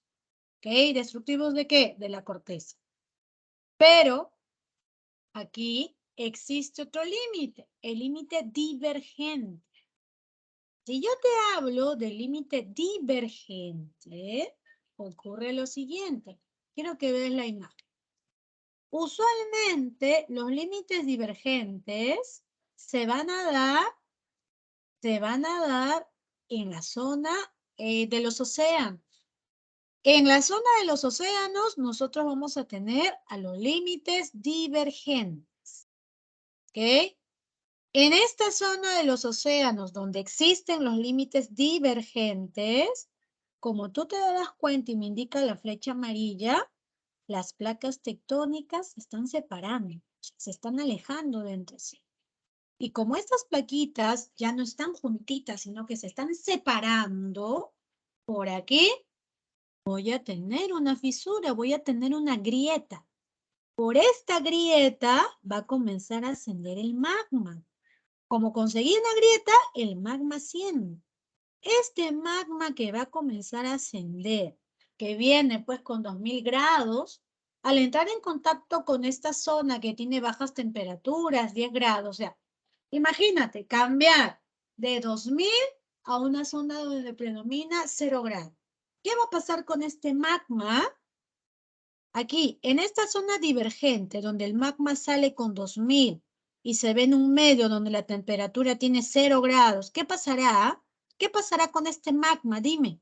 ¿Ok? ¿Destructivos de qué? De la corteza. Pero aquí existe otro límite, el límite divergente. Si yo te hablo del límite divergente, ocurre lo siguiente. Quiero que veas la imagen. Usualmente, los límites divergentes se van a dar en la zona de los océanos. En la zona de los océanos, nosotros vamos a tener a los límites divergentes. ¿Ok? En esta zona de los océanos donde existen los límites divergentes, como tú te das cuenta y me indica la flecha amarilla, las placas tectónicas se están separando, se están alejando de entre sí. Y como estas plaquitas ya no están juntitas, sino que se están separando, por aquí voy a tener una fisura, voy a tener una grieta. Por esta grieta va a comenzar a ascender el magma. Como conseguí una grieta, el magma asciende. Este magma que va a comenzar a ascender, que viene pues con 2000 grados, al entrar en contacto con esta zona que tiene bajas temperaturas, 10 grados, o sea, imagínate cambiar de 2000 a una zona donde predomina 0 grados. ¿Qué va a pasar con este magma? Aquí, en esta zona divergente, donde el magma sale con 2000 y se ve en un medio donde la temperatura tiene 0 grados, ¿qué pasará? ¿Qué pasará con este magma? Dime.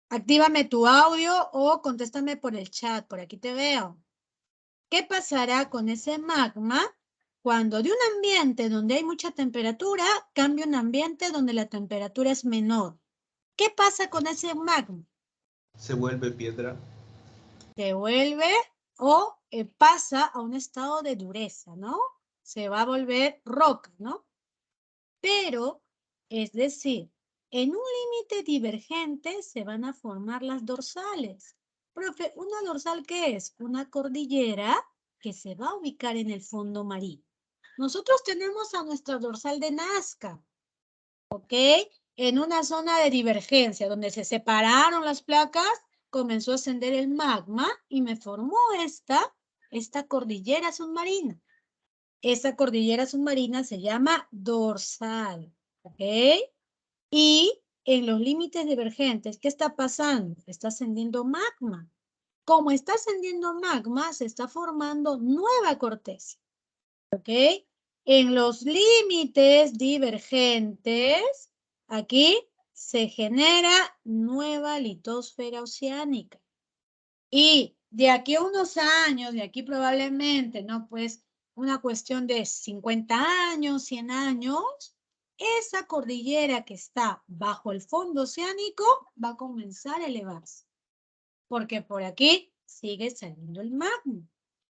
Actívame tu audio o contéstame por el chat, por aquí te veo. ¿Qué pasará con ese magma cuando de un ambiente donde hay mucha temperatura cambia a un ambiente donde la temperatura es menor? ¿Qué pasa con ese magma? Se vuelve piedra. Se vuelve o pasa a un estado de dureza, ¿no? Se va a volver roca, ¿no? Pero, es decir, en un límite divergente se van a formar las dorsales. Profe, ¿una dorsal qué es? Una cordillera que se va a ubicar en el fondo marino. Nosotros tenemos a nuestra dorsal de Nazca, ¿ok? En una zona de divergencia donde se separaron las placas, comenzó a ascender el magma y me formó esta cordillera submarina. Esa cordillera submarina se llama dorsal, ¿ok? Y en los límites divergentes, ¿qué está pasando? Está ascendiendo magma. Como está ascendiendo magma, se está formando nueva corteza, ¿ok? En los límites divergentes, aquí se genera nueva litosfera oceánica. Y de aquí a unos años, de aquí probablemente, ¿no? Pues una cuestión de 50 años, 100 años, esa cordillera que está bajo el fondo oceánico va a comenzar a elevarse. Porque por aquí sigue saliendo el magma,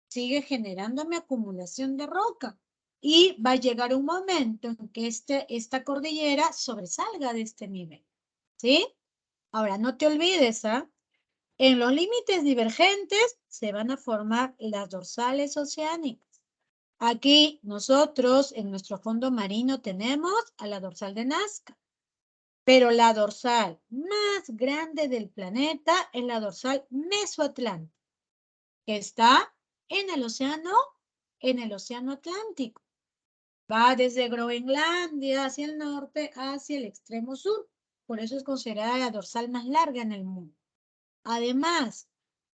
sigue generándome acumulación de roca. Y va a llegar un momento en que esta cordillera sobresalga de este nivel. ¿Sí? Ahora, no te olvides, ¿ah? En los límites divergentes se van a formar las dorsales oceánicas. Aquí nosotros en nuestro fondo marino tenemos a la dorsal de Nazca. Pero la dorsal más grande del planeta es la dorsal mesoatlántica, que está en el océano Atlántico. Va desde Groenlandia hacia el norte, hacia el extremo sur. Por eso es considerada la dorsal más larga en el mundo. Además,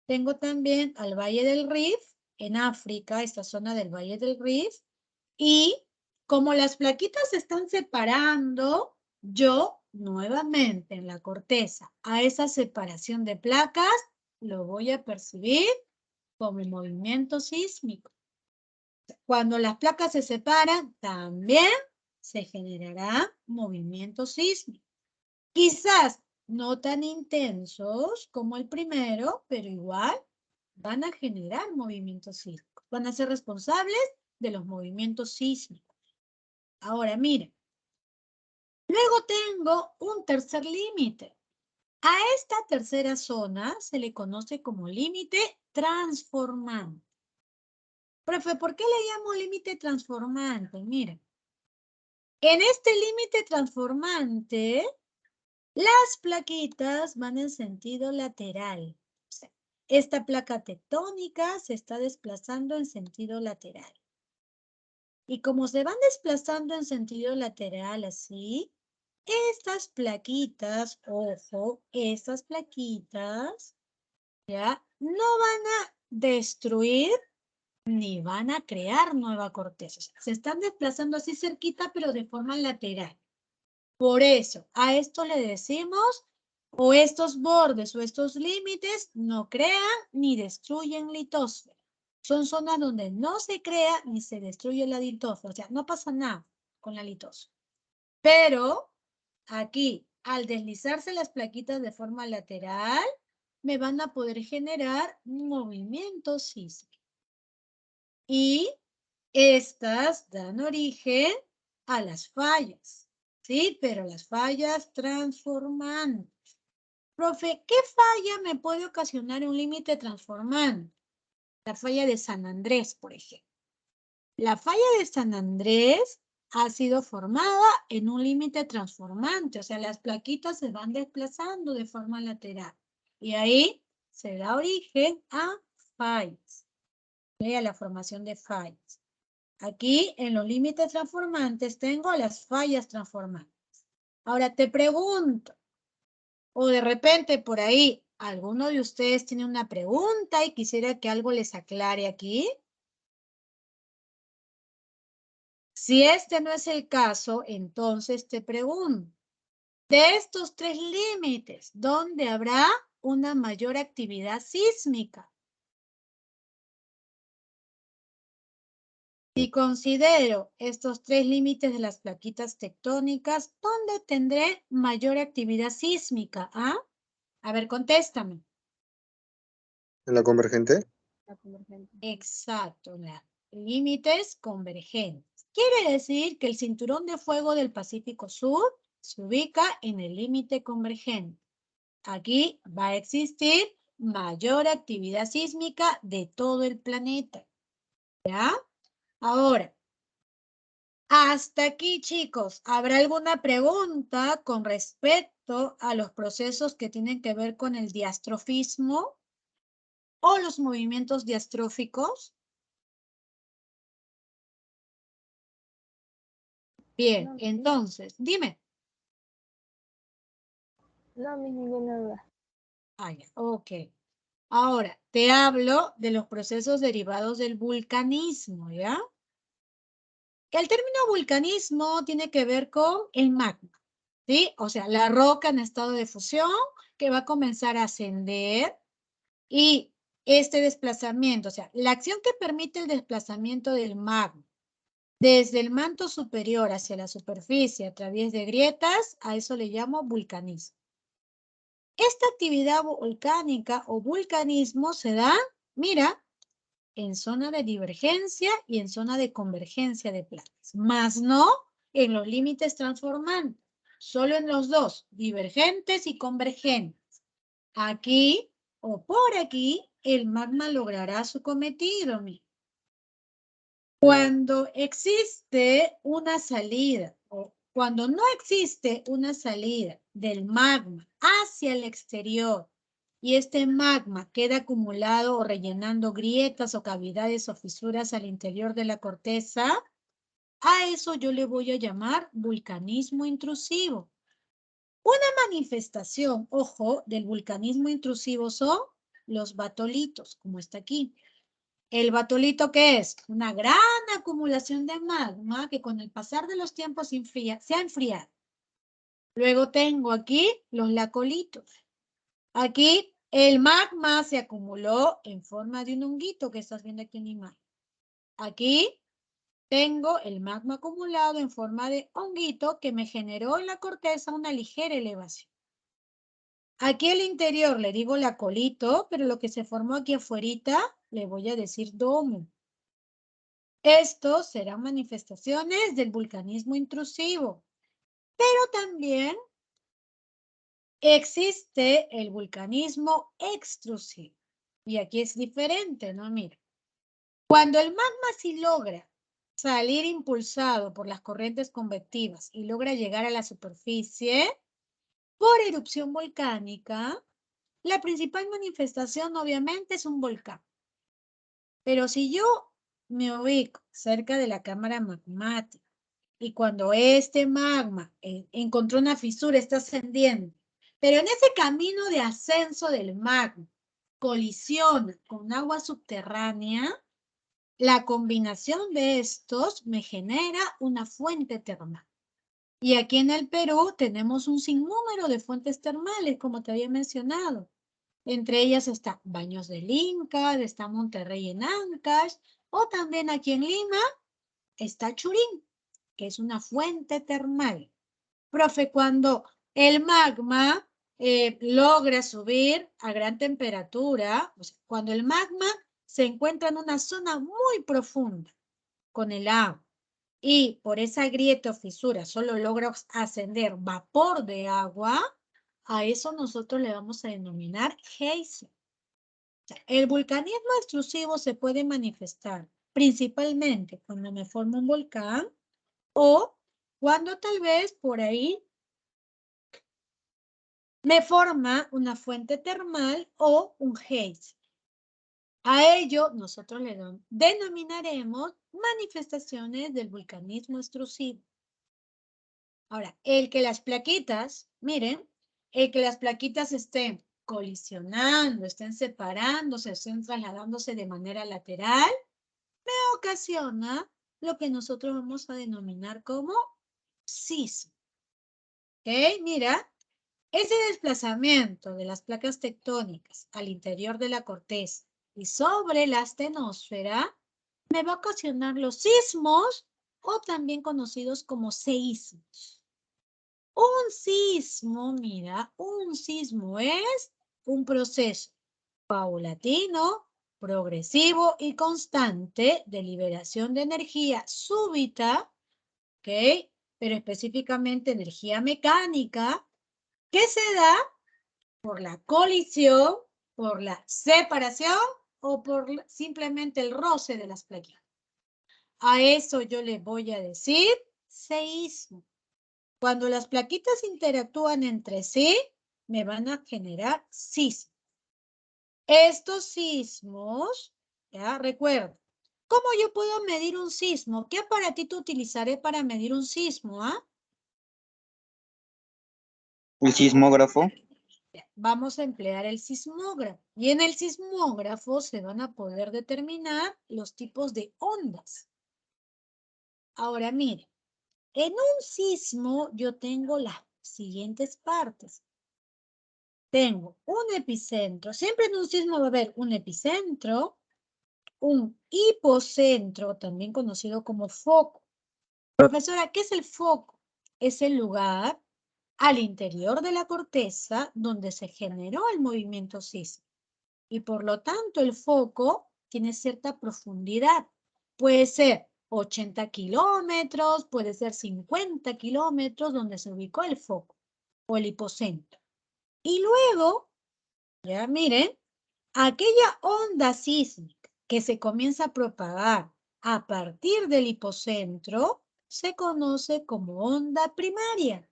tengo también al Valle del Rift, en África, esta zona del Valle del Rift, y como las plaquitas se están separando, yo nuevamente en la corteza a esa separación de placas lo voy a percibir como movimiento sísmico. Cuando las placas se separan, también se generará movimiento sísmico. Quizás no tan intensos como el primero, pero igual van a generar movimientos sísmicos. Van a ser responsables de los movimientos sísmicos. Ahora, miren. Luego tengo un tercer límite. A esta tercera zona se le conoce como límite transformante. Profe, ¿por qué le llamo límite transformante? Miren. En este límite transformante, las plaquitas van en sentido lateral. O sea, esta placa tectónica se está desplazando en sentido lateral. Y como se van desplazando en sentido lateral así, estas plaquitas, ojo, estas plaquitas, ya, no van a destruir ni van a crear nueva corteza. O sea, se están desplazando así cerquita, pero de forma lateral. Por eso, a esto le decimos, o estos bordes o estos límites no crean ni destruyen litosfera. Son zonas donde no se crea ni se destruye la litosfera. O sea, no pasa nada con la litosfera. Pero aquí, al deslizarse las plaquitas de forma lateral, me van a poder generar movimientos sísmicos. Y estas dan origen a las fallas, ¿sí? Pero las fallas transformantes. Profe, ¿qué falla me puede ocasionar un límite transformante? La falla de San Andrés, por ejemplo. La falla de San Andrés ha sido formada en un límite transformante, o sea, las plaquitas se van desplazando de forma lateral. Y ahí se da origen a fallas, a la formación de fallas. Aquí en los límites transformantes tengo las fallas transformantes. Ahora te pregunto, o de repente por ahí alguno de ustedes tiene una pregunta y quisiera que algo les aclare aquí. Si este no es el caso, entonces te pregunto, de estos tres límites, ¿dónde habrá una mayor actividad sísmica? Si considero estos tres límites de las plaquitas tectónicas, ¿dónde tendré mayor actividad sísmica? ¿Ah? A ver, contéstame. ¿En la convergente? La convergente. Exacto, límites convergentes. Quiere decir que el cinturón de fuego del Pacífico Sur se ubica en el límite convergente. Aquí va a existir mayor actividad sísmica de todo el planeta. ¿Ya? Ahora, hasta aquí, chicos. ¿Habrá alguna pregunta con respecto a los procesos que tienen que ver con el diastrofismo o los movimientos diastróficos? Bien, No, entonces, dime. no, ninguna duda. Ah, ya, ok. Ahora, te hablo de los procesos derivados del vulcanismo, ¿ya? El término vulcanismo tiene que ver con el magma, ¿sí? O sea, la roca en estado de fusión que va a comenzar a ascender y este desplazamiento, o sea, la acción que permite el desplazamiento del magma desde el manto superior hacia la superficie a través de grietas, a eso le llamo vulcanismo. Esta actividad volcánica o vulcanismo se da, mira, en zona de divergencia y en zona de convergencia de placas, más no en los límites transformantes, solo en los dos, divergentes y convergentes. Aquí o por aquí, el magma logrará su cometido. Cuando existe una salida o Cuando no existe una salida del magma hacia el exterior y este magma queda acumulado o rellenando grietas o cavidades o fisuras al interior de la corteza, a eso yo le voy a llamar vulcanismo intrusivo. Una manifestación, ojo, del vulcanismo intrusivo son los batolitos, como está aquí. ¿El batolito qué es? Una gran acumulación de magma que con el pasar de los tiempos se ha enfriado. Luego tengo aquí los lacolitos. Aquí el magma se acumuló en forma de un honguito que estás viendo aquí en la imagen. Aquí tengo el magma acumulado en forma de honguito que me generó en la corteza una ligera elevación. Aquí el interior le digo lacolito, pero lo que se formó aquí afuerita le voy a decir domo. Estos serán manifestaciones del vulcanismo intrusivo, pero también existe el vulcanismo extrusivo. Y aquí es diferente, ¿no? Mira, cuando el magma sí logra salir impulsado por las corrientes convectivas y logra llegar a la superficie por erupción volcánica, la principal manifestación obviamente es un volcán. Pero si yo me ubico cerca de la cámara magmática y cuando este magma encontró una fisura, está ascendiendo, pero en ese camino de ascenso del magma colisiona con agua subterránea, la combinación de estos me genera una fuente termal. Y aquí en el Perú tenemos un sinnúmero de fuentes termales, como te había mencionado. Entre ellas está Baños del Inca, está Monterrey en Ancash, o también aquí en Lima está Churín, que es una fuente termal. Profe, cuando el magma logra subir a gran temperatura, o sea, cuando el magma se encuentra en una zona muy profunda con el agua y por esa grieta o fisura solo logra ascender vapor de agua, a eso nosotros le vamos a denominar geyser. O sea, el vulcanismo extrusivo se puede manifestar principalmente cuando me forma un volcán o cuando tal vez por ahí me forma una fuente termal o un geyser. A ello nosotros le denominaremos manifestaciones del vulcanismo extrusivo. Ahora, el que las plaquitas, miren, el que las plaquitas estén colisionando, estén separándose, estén trasladándose de manera lateral, me ocasiona lo que nosotros vamos a denominar como sismo. ¿Ok? Mira, ese desplazamiento de las placas tectónicas al interior de la corteza y sobre la astenosfera me va a ocasionar los sismos o también conocidos como seísmos. Un sismo, mira, un sismo es un proceso paulatino, progresivo y constante de liberación de energía súbita, ¿ok? Pero específicamente energía mecánica, que se da por la colisión, por la separación o por simplemente el roce de las plaquitas. A eso yo le voy a decir seísmo. Cuando las plaquitas interactúan entre sí, me van a generar sismos. Estos sismos, ya recuerda, ¿cómo yo puedo medir un sismo? ¿Qué aparatito utilizaré para medir un sismo? ¿El sismógrafo? Vamos a emplear el sismógrafo. Y en el sismógrafo se van a poder determinar los tipos de ondas. Ahora mire, en un sismo yo tengo las siguientes partes. Tengo un epicentro. Siempre en un sismo va a haber un epicentro, un hipocentro, también conocido como foco. Profesora, ¿qué es el foco? Es el lugar al interior de la corteza donde se generó el movimiento sísmico. Y por lo tanto el foco tiene cierta profundidad. Puede ser 80 kilómetros, puede ser 50 kilómetros donde se ubicó el foco o el hipocentro. Y luego, ya miren, aquella onda sísmica que se comienza a propagar a partir del hipocentro se conoce como onda primaria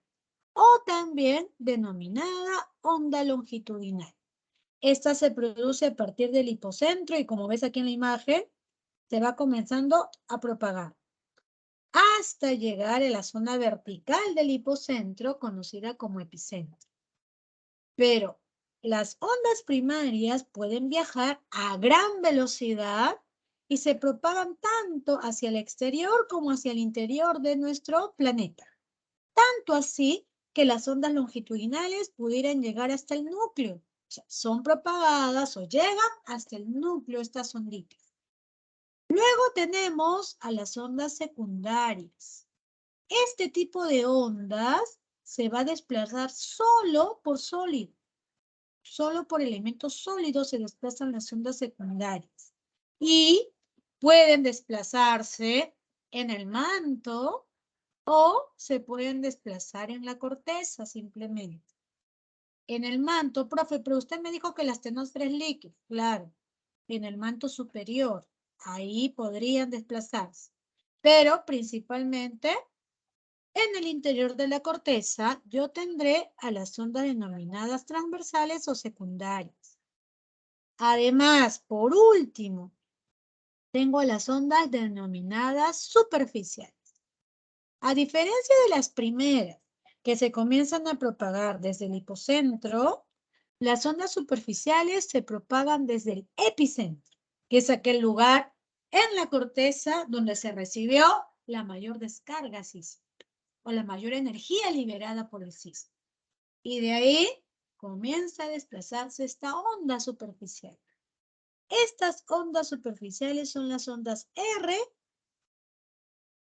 o también denominada onda longitudinal. Esta se produce a partir del hipocentro y como ves aquí en la imagen, se va comenzando a propagar hasta llegar a la zona vertical del hipocentro, conocida como epicentro. Pero las ondas primarias pueden viajar a gran velocidad y se propagan tanto hacia el exterior como hacia el interior de nuestro planeta. Tanto así que las ondas longitudinales pudieran llegar hasta el núcleo. O sea, son propagadas o llegan hasta el núcleo estas onditas. Luego tenemos a las ondas secundarias. Este tipo de ondas se va a desplazar solo por sólido. Solo por elementos sólidos se desplazan las ondas secundarias. Y pueden desplazarse en el manto o se pueden desplazar en la corteza simplemente. En el manto, profe, pero usted me dijo que la astenosfera es líquida. Claro, en el manto superior. Ahí podrían desplazarse. Pero principalmente en el interior de la corteza yo tendré a las ondas denominadas transversales o secundarias. Además, por último, tengo las ondas denominadas superficiales. A diferencia de las primeras, que se comienzan a propagar desde el hipocentro, las ondas superficiales se propagan desde el epicentro, que es aquel lugar en la corteza donde se recibió la mayor descarga sísmica o la mayor energía liberada por el sismo. Y de ahí comienza a desplazarse esta onda superficial. Estas ondas superficiales son las ondas R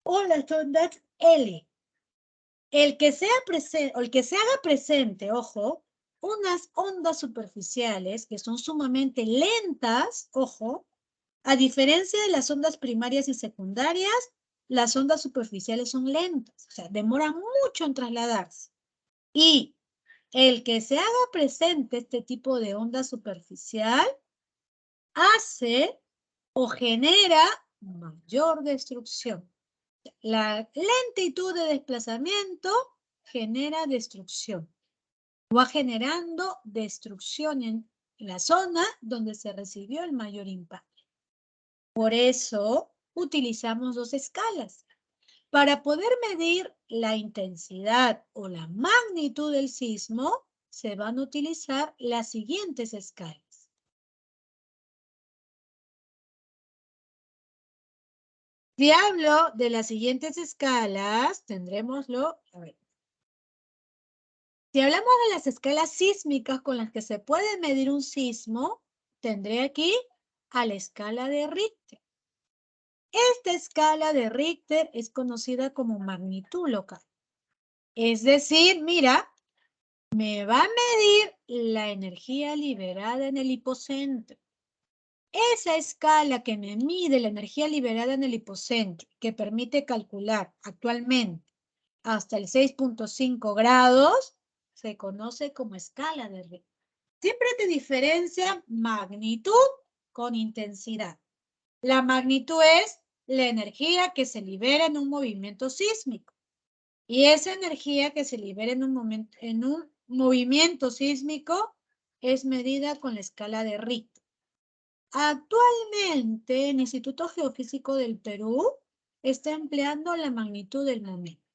o las ondas L. El que se haga presente, ojo, unas ondas superficiales que son sumamente lentas, ojo, a diferencia de las ondas primarias y secundarias, las ondas superficiales son lentas, o sea, demoran mucho en trasladarse. Y el que se haga presente este tipo de onda superficial hace o genera mayor destrucción. La lentitud de desplazamiento genera destrucción. Va generando destrucción en la zona donde se recibió el mayor impacto. Por eso utilizamos dos escalas. Para poder medir la intensidad o la magnitud del sismo, se van a utilizar las siguientes escalas. Si hablo de las siguientes escalas, tendrémoslo, a ver. Si hablamos de las escalas sísmicas con las que se puede medir un sismo, tendré aquí a la escala de Richter. Esta escala de Richter es conocida como magnitud local. Es decir, mira, me va a medir la energía liberada en el hipocentro. Esa escala que me mide la energía liberada en el hipocentro, que permite calcular actualmente hasta el 6.5 grados, se conoce como escala de Richter. Siempre te diferencia magnitud con intensidad. La magnitud es la energía que se libera en un movimiento sísmico. Y esa energía que se libera en un movimiento sísmico es medida con la escala de Richter. Actualmente, el Instituto Geofísico del Perú está empleando la magnitud del momento.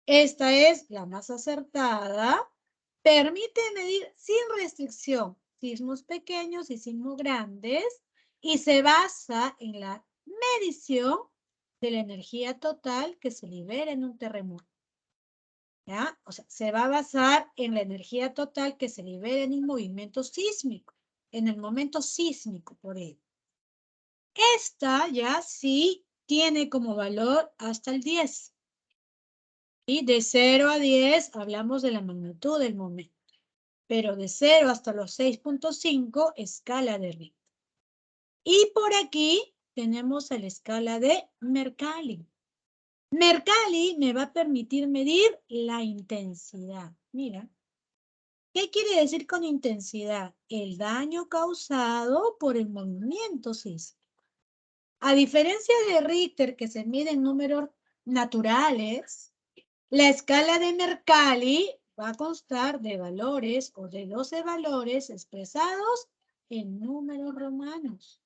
Esta es la más acertada. Permite medir sin restricción sismos pequeños y sismos grandes y se basa en la medición de la energía total que se libera en un terremoto. ¿Ya? O sea, se va a basar en la energía total que se libera en un movimiento sísmico, en el momento sísmico, por ello. Esta ya sí tiene como valor hasta el 10. Y de 0 a 10 hablamos de la magnitud del momento. Pero de 0 hasta los 6.5, escala de Richter. Y por aquí tenemos la escala de Mercalli. Mercalli me va a permitir medir la intensidad. Mira, ¿qué quiere decir con intensidad? El daño causado por el movimiento sísmico. A diferencia de Richter, que se mide en números naturales, la escala de Mercalli va a constar de valores o de 12 valores expresados en números romanos.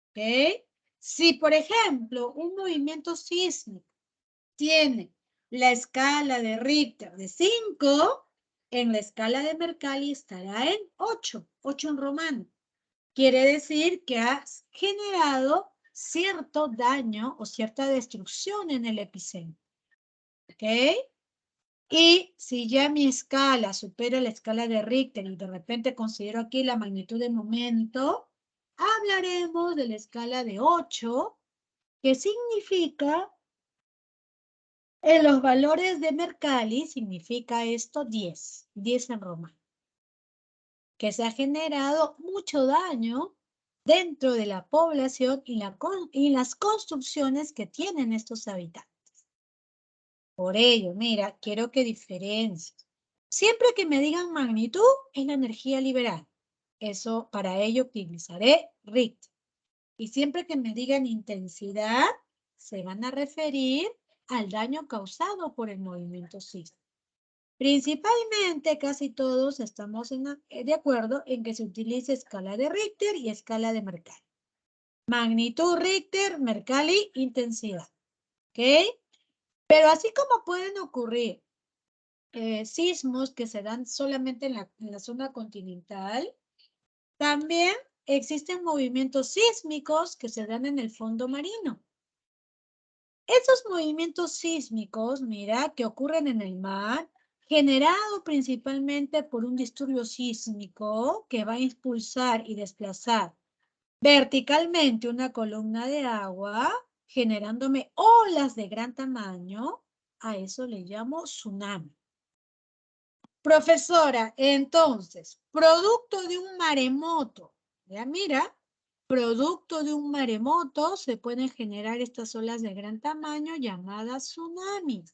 ¿Ok? Si, por ejemplo, un movimiento sísmico tiene la escala de Richter de 5, en la escala de Mercalli estará en 8 en romano. Quiere decir que has generado cierto daño o cierta destrucción en el epicentro. ¿Ok? Y si ya mi escala supera la escala de Richter y de repente considero aquí la magnitud de momento, hablaremos de la escala de 8, que significa, en los valores de Mercalli, significa esto 10 en romano. Que se ha generado mucho daño dentro de la población y las construcciones que tienen estos habitantes. Por ello, mira, quiero que diferencies. Siempre que me digan magnitud, es la energía liberada. Eso, para ello utilizaré Richter. Y siempre que me digan intensidad, se van a referir al daño causado por el movimiento sísmico. Principalmente, casi todos estamos de acuerdo en que se utilice escala de Richter y escala de Mercalli. Magnitud Richter, Mercalli, intensidad. ¿Ok? Pero así como pueden ocurrir sismos que se dan solamente en la zona continental, también existen movimientos sísmicos que se dan en el fondo marino. Esos movimientos sísmicos, mira, que ocurren en el mar, generado principalmente por un disturbio sísmico que va a impulsar y desplazar verticalmente una columna de agua, generándome olas de gran tamaño, a eso le llamo tsunami. Profesora, entonces, producto de un maremoto, ya mira, producto de un maremoto se pueden generar estas olas de gran tamaño llamadas tsunamis.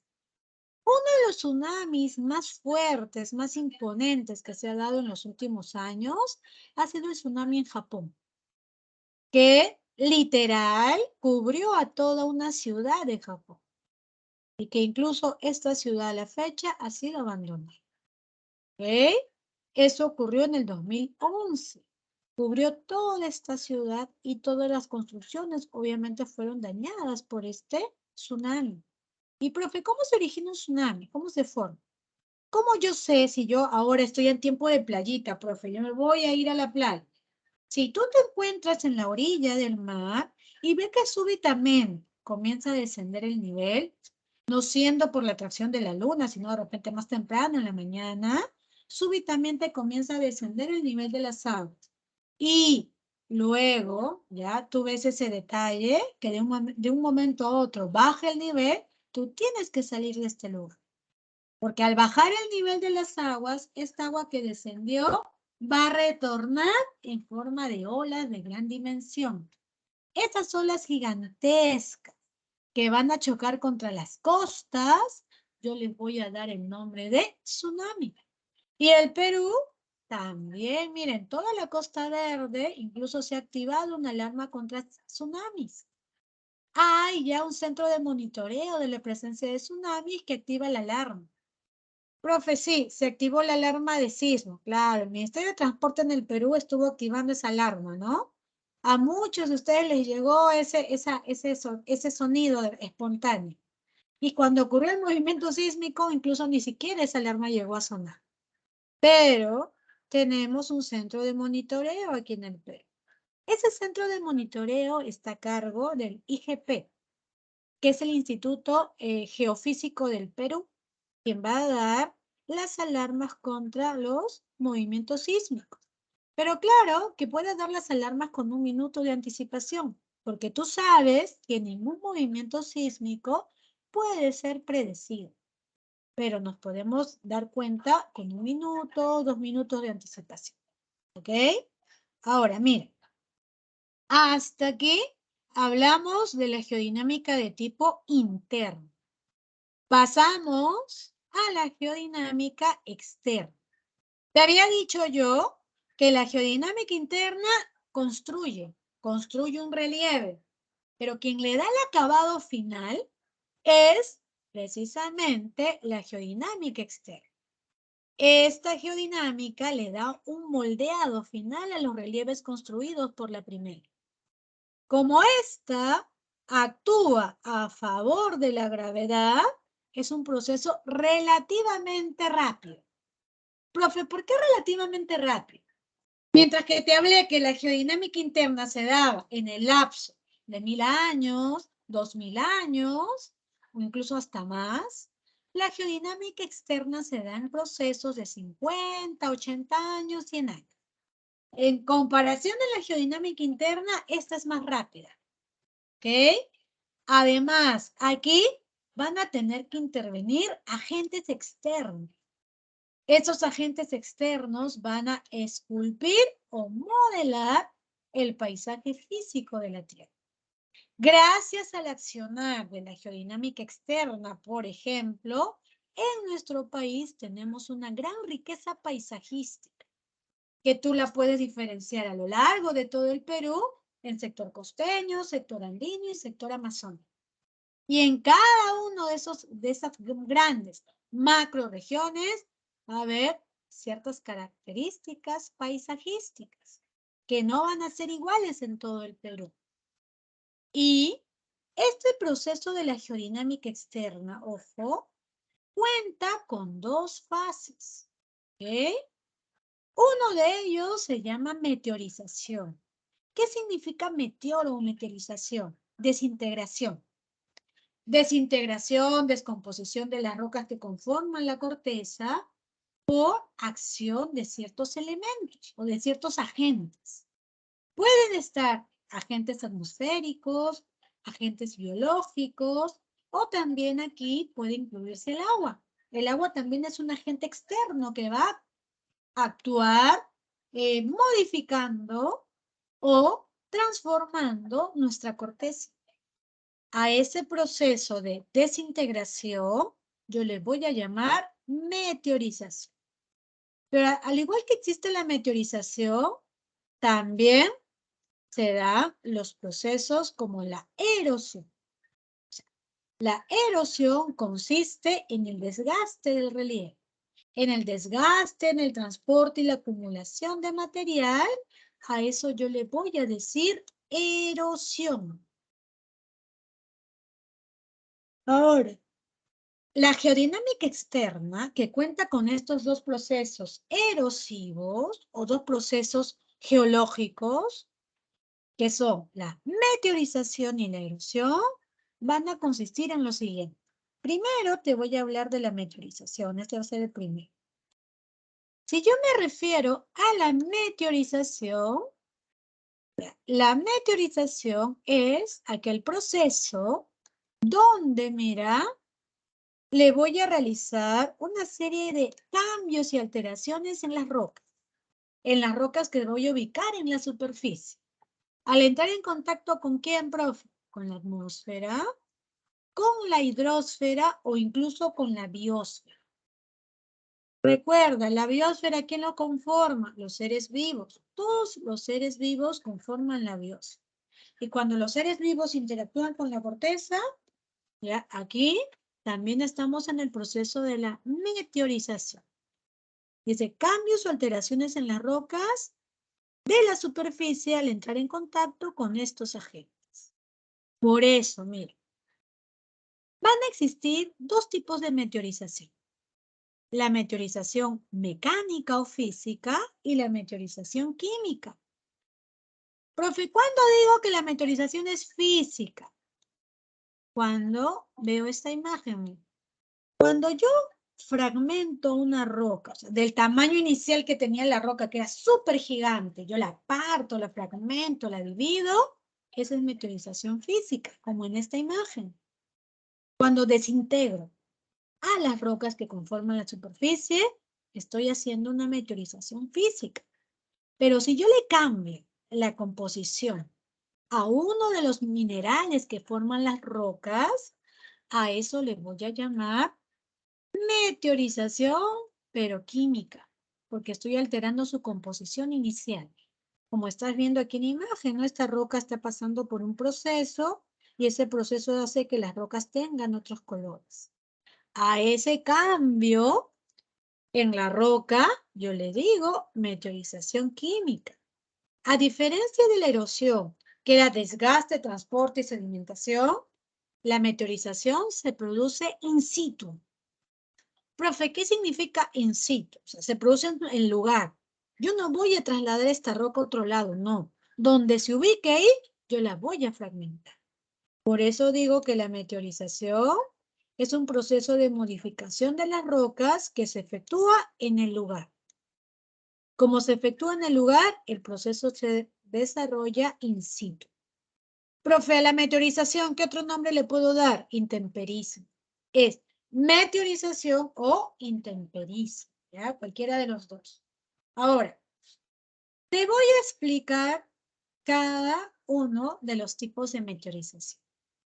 Uno de los tsunamis más fuertes, más imponentes que se ha dado en los últimos años ha sido el tsunami en Japón, que literal cubrió a toda una ciudad de Japón y que incluso esta ciudad a la fecha ha sido abandonada. ¿Ok? Eso ocurrió en el 2011. Cubrió toda esta ciudad y todas las construcciones obviamente fueron dañadas por este tsunami. Y profe, ¿cómo se origina un tsunami? ¿Cómo se forma? ¿Cómo yo sé si yo ahora estoy en tiempo de playita, profe? Yo me voy a ir a la playa. Si tú te encuentras en la orilla del mar y ves que súbitamente comienza a descender el nivel, no siendo por la atracción de la luna, sino de repente más temprano en la mañana, súbitamente comienza a descender el nivel de las aguas. Y luego, ya tú ves ese detalle, que de un momento a otro baja el nivel, tú tienes que salir de este lugar. Porque al bajar el nivel de las aguas, esta agua que descendió va a retornar en forma de olas de gran dimensión. Estas olas gigantescas que van a chocar contra las costas, yo les voy a dar el nombre de tsunami. Y el Perú también, miren, toda la Costa Verde incluso se ha activado una alarma contra tsunamis. Hay ya un centro de monitoreo de la presencia de tsunamis que activa la alarma. Profe, sí, se activó la alarma de sismo. Claro, el Ministerio de Transporte en el Perú estuvo activando esa alarma, ¿no? A muchos de ustedes les llegó ese sonido espontáneo. Y cuando ocurrió el movimiento sísmico, incluso ni siquiera esa alarma llegó a sonar. Pero tenemos un centro de monitoreo aquí en el Perú. Ese centro de monitoreo está a cargo del IGP, que es el Instituto Geofísico del Perú, quien va a dar las alarmas contra los movimientos sísmicos. Pero claro que puede dar las alarmas con 1 minuto de anticipación, porque tú sabes que ningún movimiento sísmico puede ser predecido. Pero nos podemos dar cuenta con 1 minuto, 2 minutos de anticipación. ¿Ok? Ahora, mira. Hasta aquí hablamos de la geodinámica de tipo interno. Pasamos a la geodinámica externa. Te había dicho yo que la geodinámica interna construye un relieve, pero quien le da el acabado final es precisamente la geodinámica externa. Esta geodinámica le da un moldeado final a los relieves construidos por la primera. Como esta actúa a favor de la gravedad, es un proceso relativamente rápido. Profe, ¿por qué relativamente rápido? Mientras que te hablé que la geodinámica interna se daba en el lapso de 1000 años, 2000 años, o incluso hasta más, la geodinámica externa se da en procesos de 50, 80 años, 100 años. En comparación de la geodinámica interna, esta es más rápida. ¿Ok? Además, aquí van a tener que intervenir agentes externos. Esos agentes externos van a esculpir o modelar el paisaje físico de la Tierra. Gracias al accionar de la geodinámica externa, por ejemplo, en nuestro país tenemos una gran riqueza paisajística que tú la puedes diferenciar a lo largo de todo el Perú en sector costeño, sector andino y sector amazónico. Y en cada uno de esas grandes macroregiones va a haber ciertas características paisajísticas que no van a ser iguales en todo el Perú. Y este proceso de la geodinámica externa, ojo, cuenta con dos fases. ¿Ok? Uno de ellos se llama meteorización. ¿Qué significa meteoro o meteorización? Desintegración. Desintegración, descomposición de las rocas que conforman la corteza por acción de ciertos elementos o de ciertos agentes. Pueden estar agentes atmosféricos, agentes biológicos, o también aquí puede incluirse el agua. El agua también es un agente externo que va a actuar modificando o transformando nuestra corteza. A ese proceso de desintegración yo le voy a llamar meteorización. Pero al igual que existe la meteorización, también se dan los procesos como la erosión. La erosión consiste en el desgaste del relieve, en el desgaste, en el transporte y la acumulación de material. A eso yo le voy a decir erosión. Ahora, la geodinámica externa, que cuenta con estos dos procesos erosivos o dos procesos geológicos, que son la meteorización y la erosión, van a consistir en lo siguiente. Primero te voy a hablar de la meteorización, este va a ser el primero. Si yo me refiero a la meteorización es aquel proceso donde, mira, le voy a realizar una serie de cambios y alteraciones en las rocas que voy a ubicar en la superficie. Al entrar en contacto con quién, profe, con la atmósfera, con la hidrosfera o incluso con la biosfera. Recuerda, la biosfera, ¿quién lo conforma? Los seres vivos. Todos los seres vivos conforman la biosfera. Y cuando los seres vivos interactúan con la corteza, ya aquí también estamos en el proceso de la meteorización. Dice, cambios o alteraciones en las rocas de la superficie al entrar en contacto con estos agentes. Por eso, mira, van a existir dos tipos de meteorización. La meteorización mecánica o física y la meteorización química. Profe, ¿cuándo digo que la meteorización es física? Cuando veo esta imagen. Cuando yo fragmento una roca, o sea, del tamaño inicial que tenía la roca, que era súper gigante, yo la parto, la fragmento, la divido, esa es meteorización física, como en esta imagen. Cuando desintegro a las rocas que conforman la superficie, estoy haciendo una meteorización física. Pero si yo le cambio la composición a uno de los minerales que forman las rocas, a eso le voy a llamar meteorización, pero química, porque estoy alterando su composición inicial. Como estás viendo aquí en la imagen, ¿no? Esta roca está pasando por un proceso y ese proceso hace que las rocas tengan otros colores. A ese cambio en la roca, yo le digo meteorización química. A diferencia de la erosión, que era desgaste, transporte y sedimentación, la meteorización se produce in situ. Profe, ¿qué significa in situ? O sea, se produce en el lugar. Yo no voy a trasladar esta roca a otro lado, no. Donde se ubique ahí, yo la voy a fragmentar. Por eso digo que la meteorización es un proceso de modificación de las rocas que se efectúa en el lugar. Como se efectúa en el lugar, el proceso se desarrolla in situ. Profe, a la meteorización, ¿qué otro nombre le puedo dar? Intemperismo. Es meteorización o intemperismo, ¿ya? Cualquiera de los dos. Ahora, te voy a explicar cada uno de los tipos de meteorización.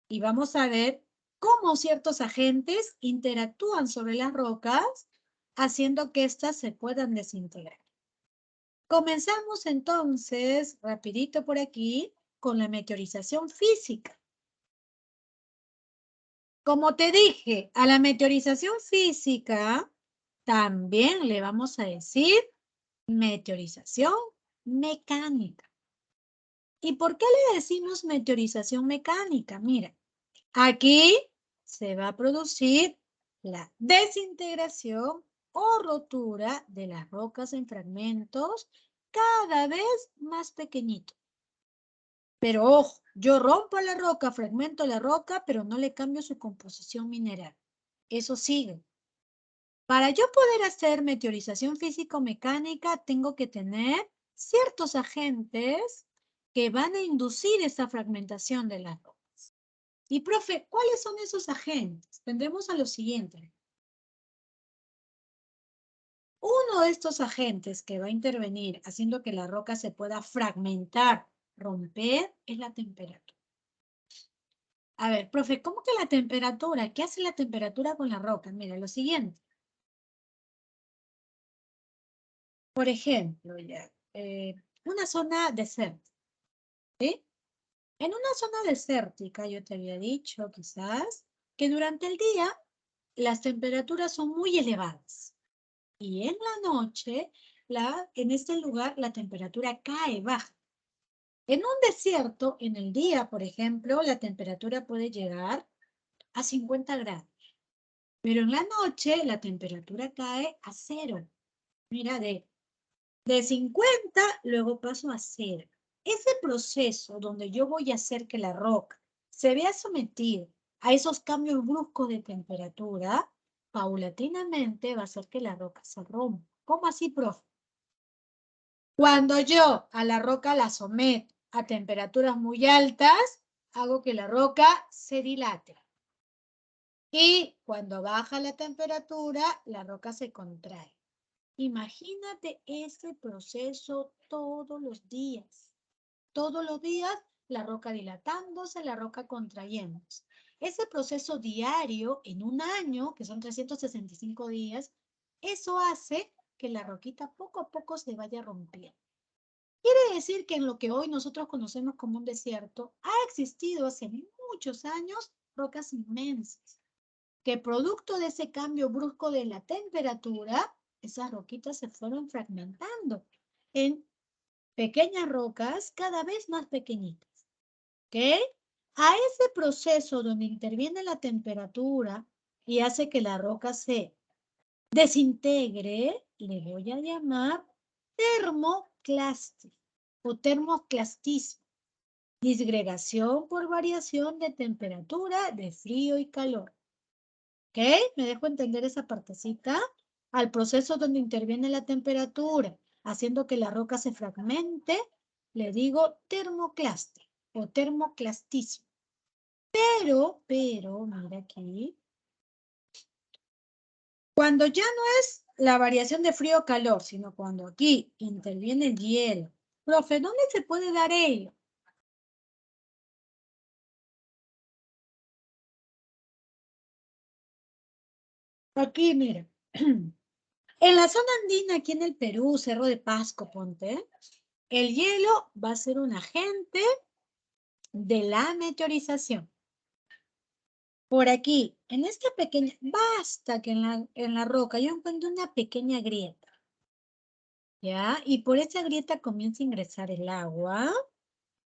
Y vamos a ver cómo ciertos agentes interactúan sobre las rocas, haciendo que éstas se puedan desintegrar. Comenzamos entonces, rapidito por aquí, con la meteorización física. Como te dije, a la meteorización física también le vamos a decir meteorización mecánica. ¿Y por qué le decimos meteorización mecánica? Mira, aquí se va a producir la desintegración o rotura de las rocas en fragmentos cada vez más pequeñitos. Pero ojo, yo rompo la roca, fragmento la roca, pero no le cambio su composición mineral. Eso sigue. Para yo poder hacer meteorización físico-mecánica, tengo que tener ciertos agentes que van a inducir esa fragmentación de las rocas. Y, profe, ¿cuáles son esos agentes? Tendremos a lo siguiente. Uno de estos agentes que va a intervenir haciendo que la roca se pueda fragmentar, romper, es la temperatura. A ver, profe, ¿cómo que la temperatura? ¿Qué hace la temperatura con la roca? Mira, lo siguiente. Por ejemplo, ya, una zona desértica, ¿sí? En una zona desértica, yo te había dicho quizás que durante el día las temperaturas son muy elevadas y en la noche, en este lugar, la temperatura cae, baja. En un desierto, en el día, por ejemplo, la temperatura puede llegar a 50 grados. Pero en la noche la temperatura cae a 0. Mira, de 50 luego paso a 0. Ese proceso donde yo voy a hacer que la roca se vea sometida a esos cambios bruscos de temperatura, paulatinamente va a hacer que la roca se rompa. ¿Cómo así, profe? Cuando yo a la roca la someto a temperaturas muy altas, hago que la roca se dilate. Y cuando baja la temperatura, la roca se contrae. Imagínate ese proceso todos los días. Todos los días la roca dilatándose, la roca contrayéndose. Ese proceso diario en un año, que son 365 días, eso hace que la roquita poco a poco se vaya rompiendo. Quiere decir que en lo que hoy nosotros conocemos como un desierto, ha existido hace muchos años rocas inmensas, que producto de ese cambio brusco de la temperatura, esas roquitas se fueron fragmentando en pequeñas rocas cada vez más pequeñitas. ¿Ok? A ese proceso donde interviene la temperatura y hace que la roca se desintegre, le voy a llamar termoclastia o termoclastismo. Disgregación por variación de temperatura, de frío y calor. ¿Ok? ¿Me dejo entender esa partecita? Al proceso donde interviene la temperatura, haciendo que la roca se fragmente, le digo termoclastia o termoclastismo. Pero, mira aquí, cuando ya no es la variación de frío o calor, sino cuando aquí interviene el hielo. Profe, ¿dónde se puede dar ello? Aquí, mira. En la zona andina, aquí en el Perú, Cerro de Pasco, ponte, el hielo va a ser un agente de la meteorización. Por aquí, en esta pequeña, basta que en la roca yo encuentro una pequeña grieta. ¿Ya? Y por esa grieta comienza a ingresar el agua.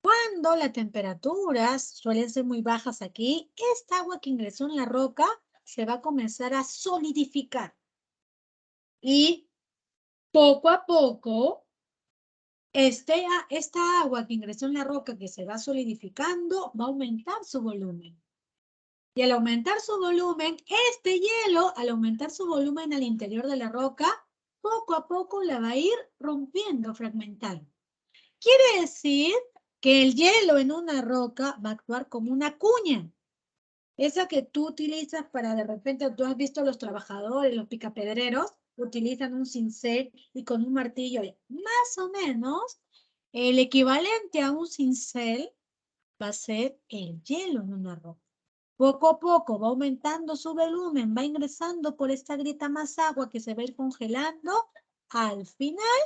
Cuando las temperaturas suelen ser muy bajas aquí, esta agua que ingresó en la roca se va a comenzar a solidificar. Y poco a poco, esta agua que ingresó en la roca que se va solidificando va a aumentar su volumen. Y al aumentar su volumen, este hielo, al aumentar su volumen al interior de la roca, poco a poco la va a ir rompiendo, fragmentando. Quiere decir que el hielo en una roca va a actuar como una cuña. Esa que tú utilizas para de repente, tú has visto los trabajadores, los picapedreros, utilizan un cincel y con un martillo. Más o menos, el equivalente a un cincel va a ser el hielo en una roca. Poco a poco va aumentando su volumen, va ingresando por esta grieta más agua que se va a ir congelando. Al final,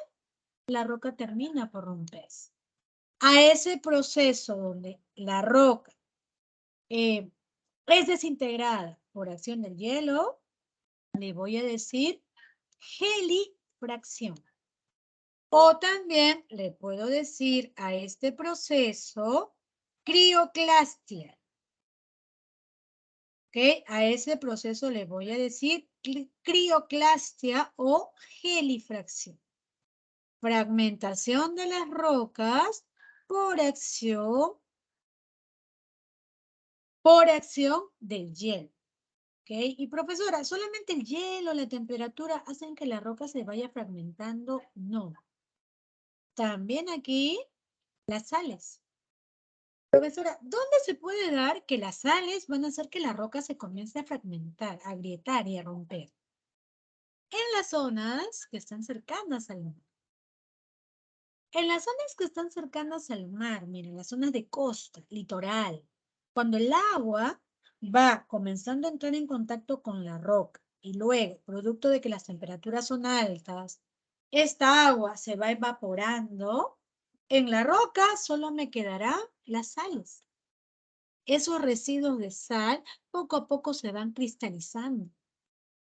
la roca termina por romperse. A ese proceso donde la roca es desintegrada por acción del hielo, le voy a decir gelifracción. O también le puedo decir a este proceso crioclastia. ¿Ok? A ese proceso le voy a decir crioclastia o gelifracción. Fragmentación de las rocas por acción del hielo. ¿Ok? Y profesora, ¿solamente el hielo, la temperatura hacen que la roca se vaya fragmentando? No. También aquí las sales. Profesora, ¿dónde se puede dar que las sales van a hacer que la roca se comience a fragmentar, a agrietar y a romper? En las zonas que están cercanas al mar. En las zonas que están cercanas al mar, miren, las zonas de costa, litoral, cuando el agua va comenzando a entrar en contacto con la roca y luego, producto de que las temperaturas son altas, esta agua se va evaporando, en la roca solo me quedarán las sales. Esos residuos de sal poco a poco se van cristalizando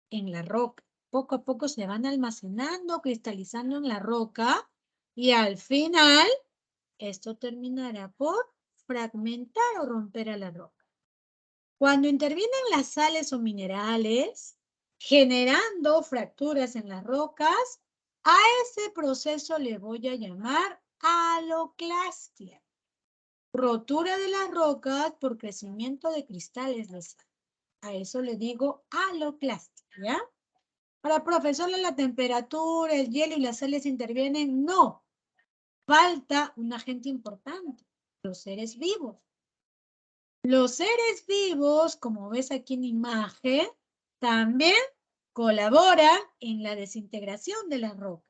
en la roca. Poco a poco se van almacenando, cristalizando en la roca y al final esto terminará por fragmentar o romper a la roca. Cuando intervienen las sales o minerales, generando fracturas en las rocas, a ese proceso le voy a llamar haloclastia. Rotura de las rocas por crecimiento de cristales de sal. A eso le digo haloclastia, ¿ya? Ahora, profesor, la temperatura, el hielo y las sales intervienen. No. Falta un agente importante, los seres vivos. Los seres vivos, como ves aquí en imagen, también colaboran en la desintegración de las rocas.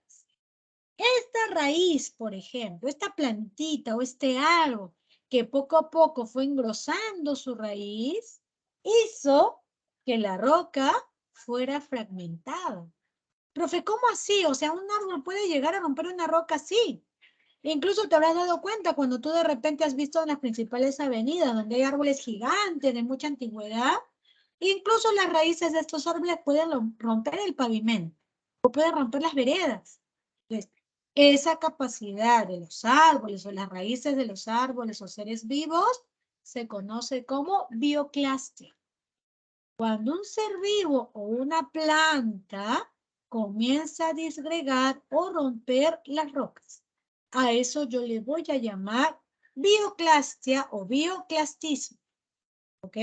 Esta raíz, por ejemplo, esta plantita o este árbol que poco a poco fue engrosando su raíz, hizo que la roca fuera fragmentada. Profe, ¿cómo así? O sea, un árbol puede llegar a romper una roca así. Incluso te habrás dado cuenta cuando tú de repente has visto en las principales avenidas donde hay árboles gigantes de mucha antigüedad, incluso las raíces de estos árboles pueden romper el pavimento o pueden romper las veredas. Entonces, esa capacidad de los árboles o las raíces de los árboles o seres vivos se conoce como bioclastia. Cuando un ser vivo o una planta comienza a disgregar o romper las rocas, a eso yo le voy a llamar bioclastia o bioclastismo. ¿Ok?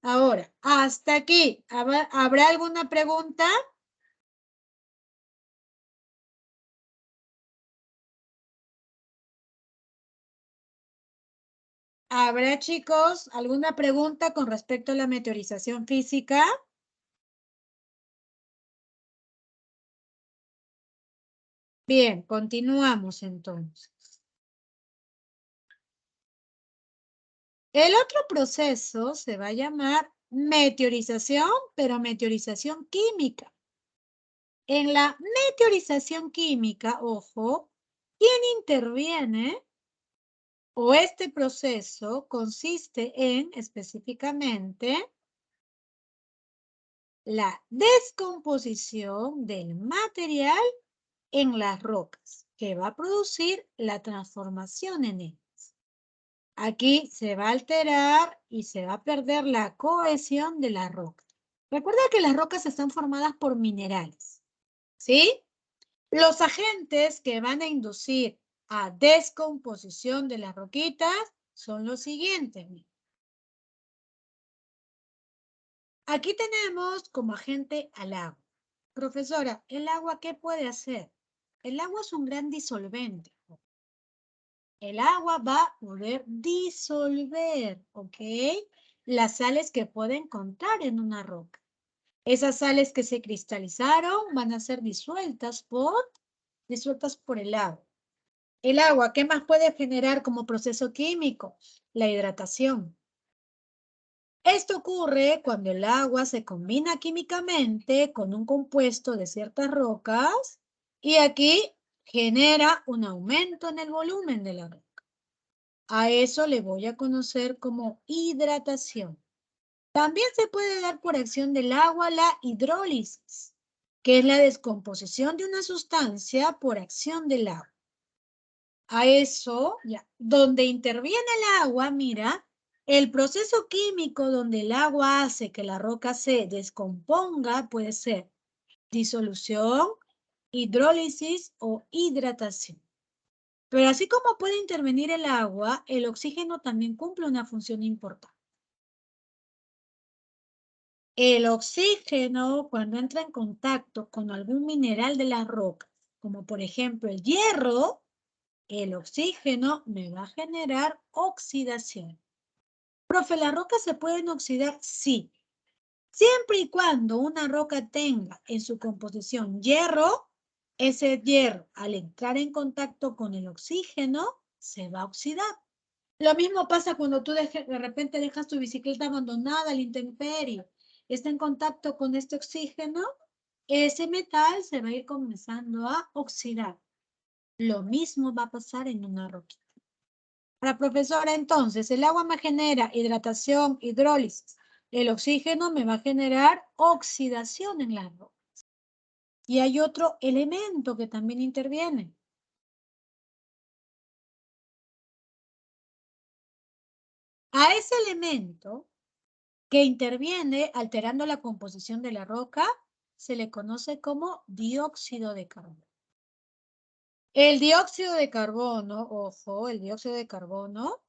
Ahora, hasta aquí. ¿Habrá alguna pregunta? ¿Habrá, chicos, alguna pregunta con respecto a la meteorización física? Bien, continuamos entonces. El otro proceso se va a llamar meteorización, pero meteorización química. En la meteorización química, ojo, ¿quién interviene? o este proceso consiste en, específicamente, la descomposición del material en las rocas, que va a producir la transformación en ellas. Aquí se va a alterar y se va a perder la cohesión de la roca. Recuerda que las rocas están formadas por minerales, ¿sí? Los agentes que van a inducir a descomposición de las roquitas son los siguientes. Aquí tenemos como agente al agua. Profesora, ¿el agua qué puede hacer? El agua es un gran disolvente. El agua va a poder disolver, ¿ok? Las sales que puede encontrar en una roca. Esas sales que se cristalizaron van a ser disueltas por el agua. El agua, ¿qué más puede generar como proceso químico? La hidratación. Esto ocurre cuando el agua se combina químicamente con un compuesto de ciertas rocas y aquí genera un aumento en el volumen de la roca. A eso le voy a conocer como hidratación. También se puede dar por acción del agua la hidrólisis, que es la descomposición de una sustancia por acción del agua. A eso, ya, donde interviene el agua, mira, el proceso químico donde el agua hace que la roca se descomponga puede ser disolución, hidrólisis o hidratación. Pero así como puede intervenir el agua, el oxígeno también cumple una función importante. El oxígeno, cuando entra en contacto con algún mineral de la roca, como por ejemplo el hierro, el oxígeno me va a generar oxidación. Profe, ¿las rocas se pueden oxidar? Sí. Siempre y cuando una roca tenga en su composición hierro, ese hierro al entrar en contacto con el oxígeno se va a oxidar. Lo mismo pasa cuando tú de repente dejas tu bicicleta abandonada a la intemperie. Está en contacto con este oxígeno, ese metal se va a ir comenzando a oxidar. Lo mismo va a pasar en una roquita. La profesora, entonces, el agua me genera hidratación, hidrólisis. El oxígeno me va a generar oxidación en las rocas. Y hay otro elemento que también interviene. A ese elemento que interviene alterando la composición de la roca se le conoce como dióxido de carbono. El dióxido de carbono, ojo, el dióxido de carbono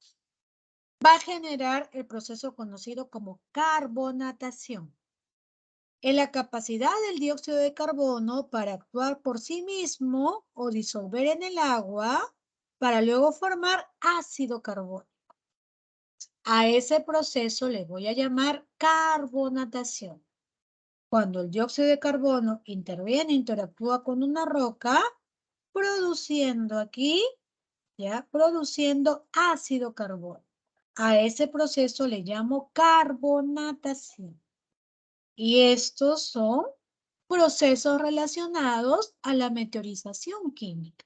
va a generar el proceso conocido como carbonatación. Es la capacidad del dióxido de carbono para actuar por sí mismo o disolver en el agua para luego formar ácido carbónico. A ese proceso le voy a llamar carbonatación. Cuando el dióxido de carbono interviene, interactúa con una roca, produciendo aquí, ya, produciendo ácido carbónico. A ese proceso le llamo carbonatación. Y estos son procesos relacionados a la meteorización química.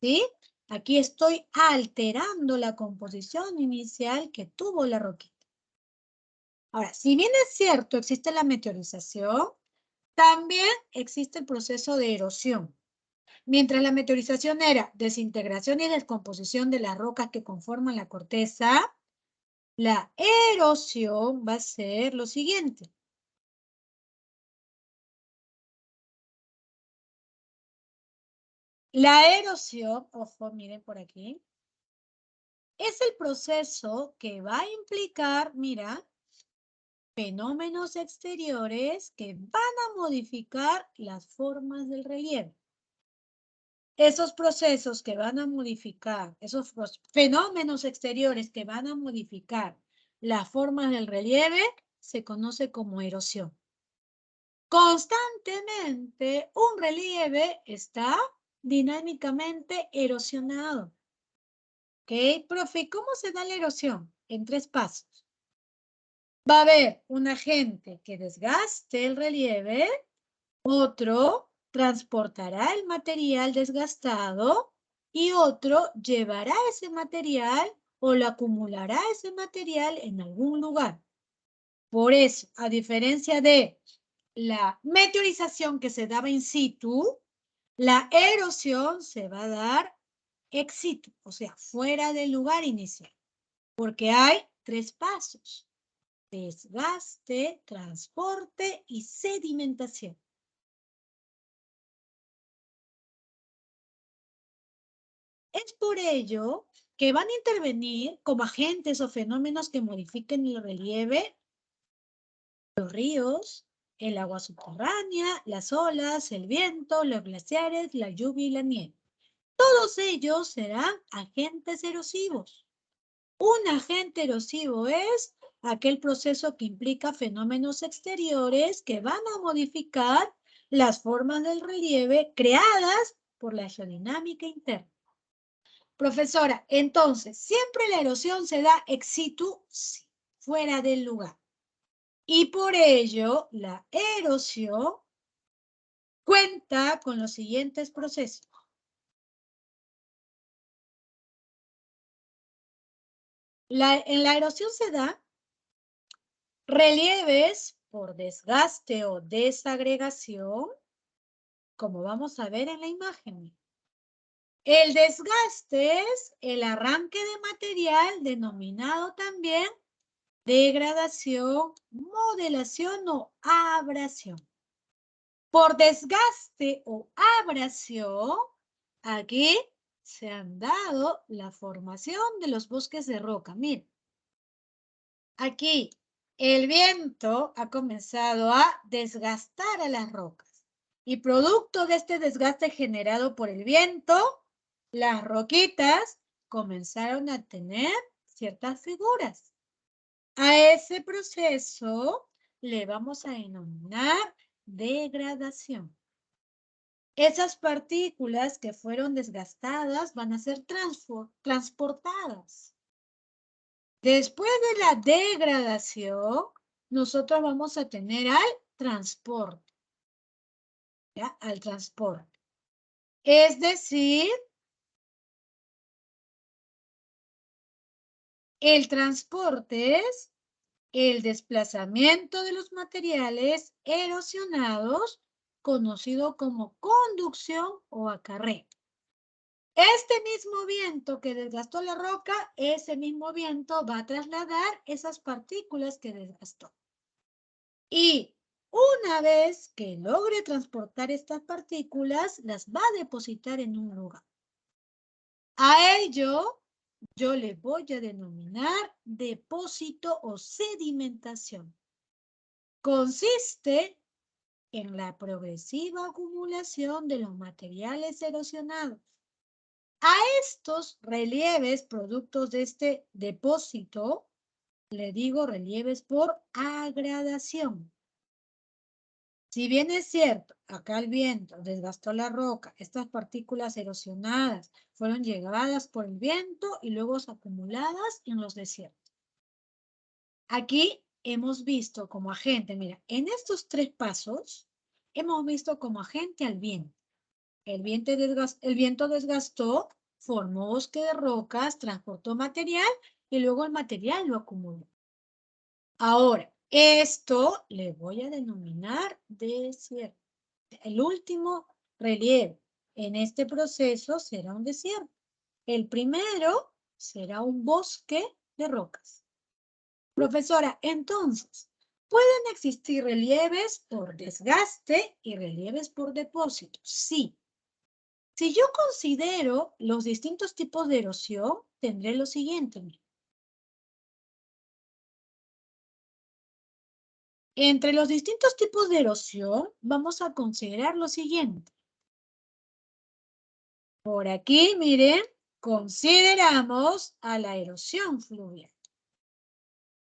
¿Sí? Aquí estoy alterando la composición inicial que tuvo la roquita. Ahora, si bien es cierto, existe la meteorización, también existe el proceso de erosión. Mientras la meteorización era desintegración y descomposición de las rocas que conforman la corteza, la erosión va a ser lo siguiente. La erosión, ojo, miren por aquí, es el proceso que va a implicar, mira, fenómenos exteriores que van a modificar las formas del relieve. Esos procesos que van a modificar, esos fenómenos exteriores que van a modificar las formas del relieve, se conoce como erosión. Constantemente, un relieve está dinámicamente erosionado. ¿Ok? Profe, ¿cómo se da la erosión? En 3 pasos. Va a haber un agente que desgaste el relieve, otro transportará el material desgastado y otro llevará ese material o lo acumulará ese material en algún lugar. Por eso, a diferencia de la meteorización que se daba in situ, la erosión se va a dar ex situ, o sea, fuera del lugar inicial, porque hay 3 pasos: desgaste, transporte y sedimentación. Es por ello que van a intervenir como agentes o fenómenos que modifiquen el relieve, los ríos, el agua subterránea, las olas, el viento, los glaciares, la lluvia y la nieve. Todos ellos serán agentes erosivos. Un agente erosivo es aquel proceso que implica fenómenos exteriores que van a modificar las formas del relieve creadas por la geodinámica interna. Profesora, entonces, ¿siempre la erosión se da ex situ? Sí, fuera del lugar. Y por ello, la erosión cuenta con los siguientes procesos. En la erosión se da relieves por desgaste o desagregación, como vamos a ver en la imagen. El desgaste es el arranque de material denominado también degradación, modelación o abrasión. Por desgaste o abrasión, aquí se han dado la formación de los bosques de roca. Miren, aquí el viento ha comenzado a desgastar a las rocas y producto de este desgaste generado por el viento, las roquitas comenzaron a tener ciertas figuras. A ese proceso le vamos a denominar degradación. Esas partículas que fueron desgastadas van a ser transportadas. Después de la degradación, nosotros vamos a tener al transporte. ¿Ya? Al transporte. Es decir, el transporte es el desplazamiento de los materiales erosionados, conocido como conducción o acarreo. Este mismo viento que desgastó la roca, ese mismo viento va a trasladar esas partículas que desgastó. Y una vez que logre transportar estas partículas, las va a depositar en un lugar. A ello yo le voy a denominar depósito o sedimentación. Consiste en la progresiva acumulación de los materiales erosionados. A estos relieves, productos de este depósito, le digo relieves por agradación. Si bien es cierto, acá el viento desgastó la roca, estas partículas erosionadas fueron llevadas por el viento y luego acumuladas en los desiertos. Aquí hemos visto como agente, mira, en estos 3 pasos, hemos visto como agente al viento. El viento desgastó, formó bosque de rocas, transportó material y luego el material lo acumuló. Ahora, esto le voy a denominar desierto. El último relieve en este proceso será un desierto. El primero será un bosque de rocas. Profesora, entonces, ¿pueden existir relieves por desgaste y relieves por depósito? Sí. Si yo considero los distintos tipos de erosión, tendré lo siguiente. Entre los distintos tipos de erosión, vamos a considerar lo siguiente. Por aquí, miren, consideramos a la erosión fluvial.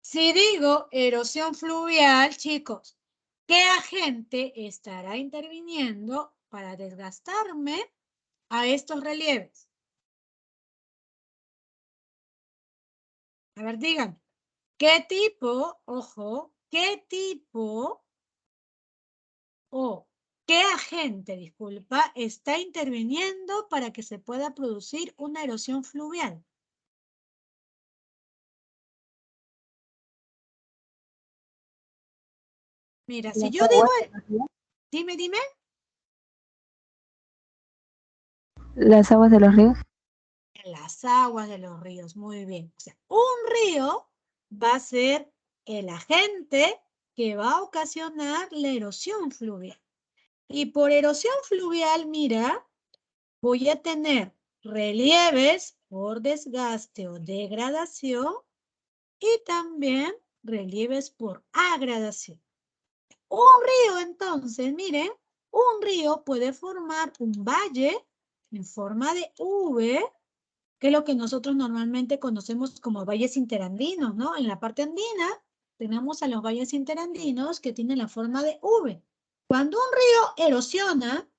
Si digo erosión fluvial, chicos, ¿qué agente estará interviniendo para desgastarme a estos relieves? A ver, díganme, ¿qué tipo, ojo, qué tipo o ¿Qué agente, disculpa, está interviniendo para que se pueda producir una erosión fluvial? Mira, si Las yo aguas digo, de los ríos. dime. Las aguas de los ríos. Las aguas de los ríos, muy bien. O sea, un río va a ser el agente que va a ocasionar la erosión fluvial. Y por erosión fluvial, mira, voy a tener relieves por desgaste o degradación y también relieves por agradación. Un río, entonces, miren, un río puede formar un valle en forma de V, que es lo que nosotros normalmente conocemos como valles interandinos, ¿no? En la parte andina tenemos a los valles interandinos que tienen la forma de V. Cuando un río erosiona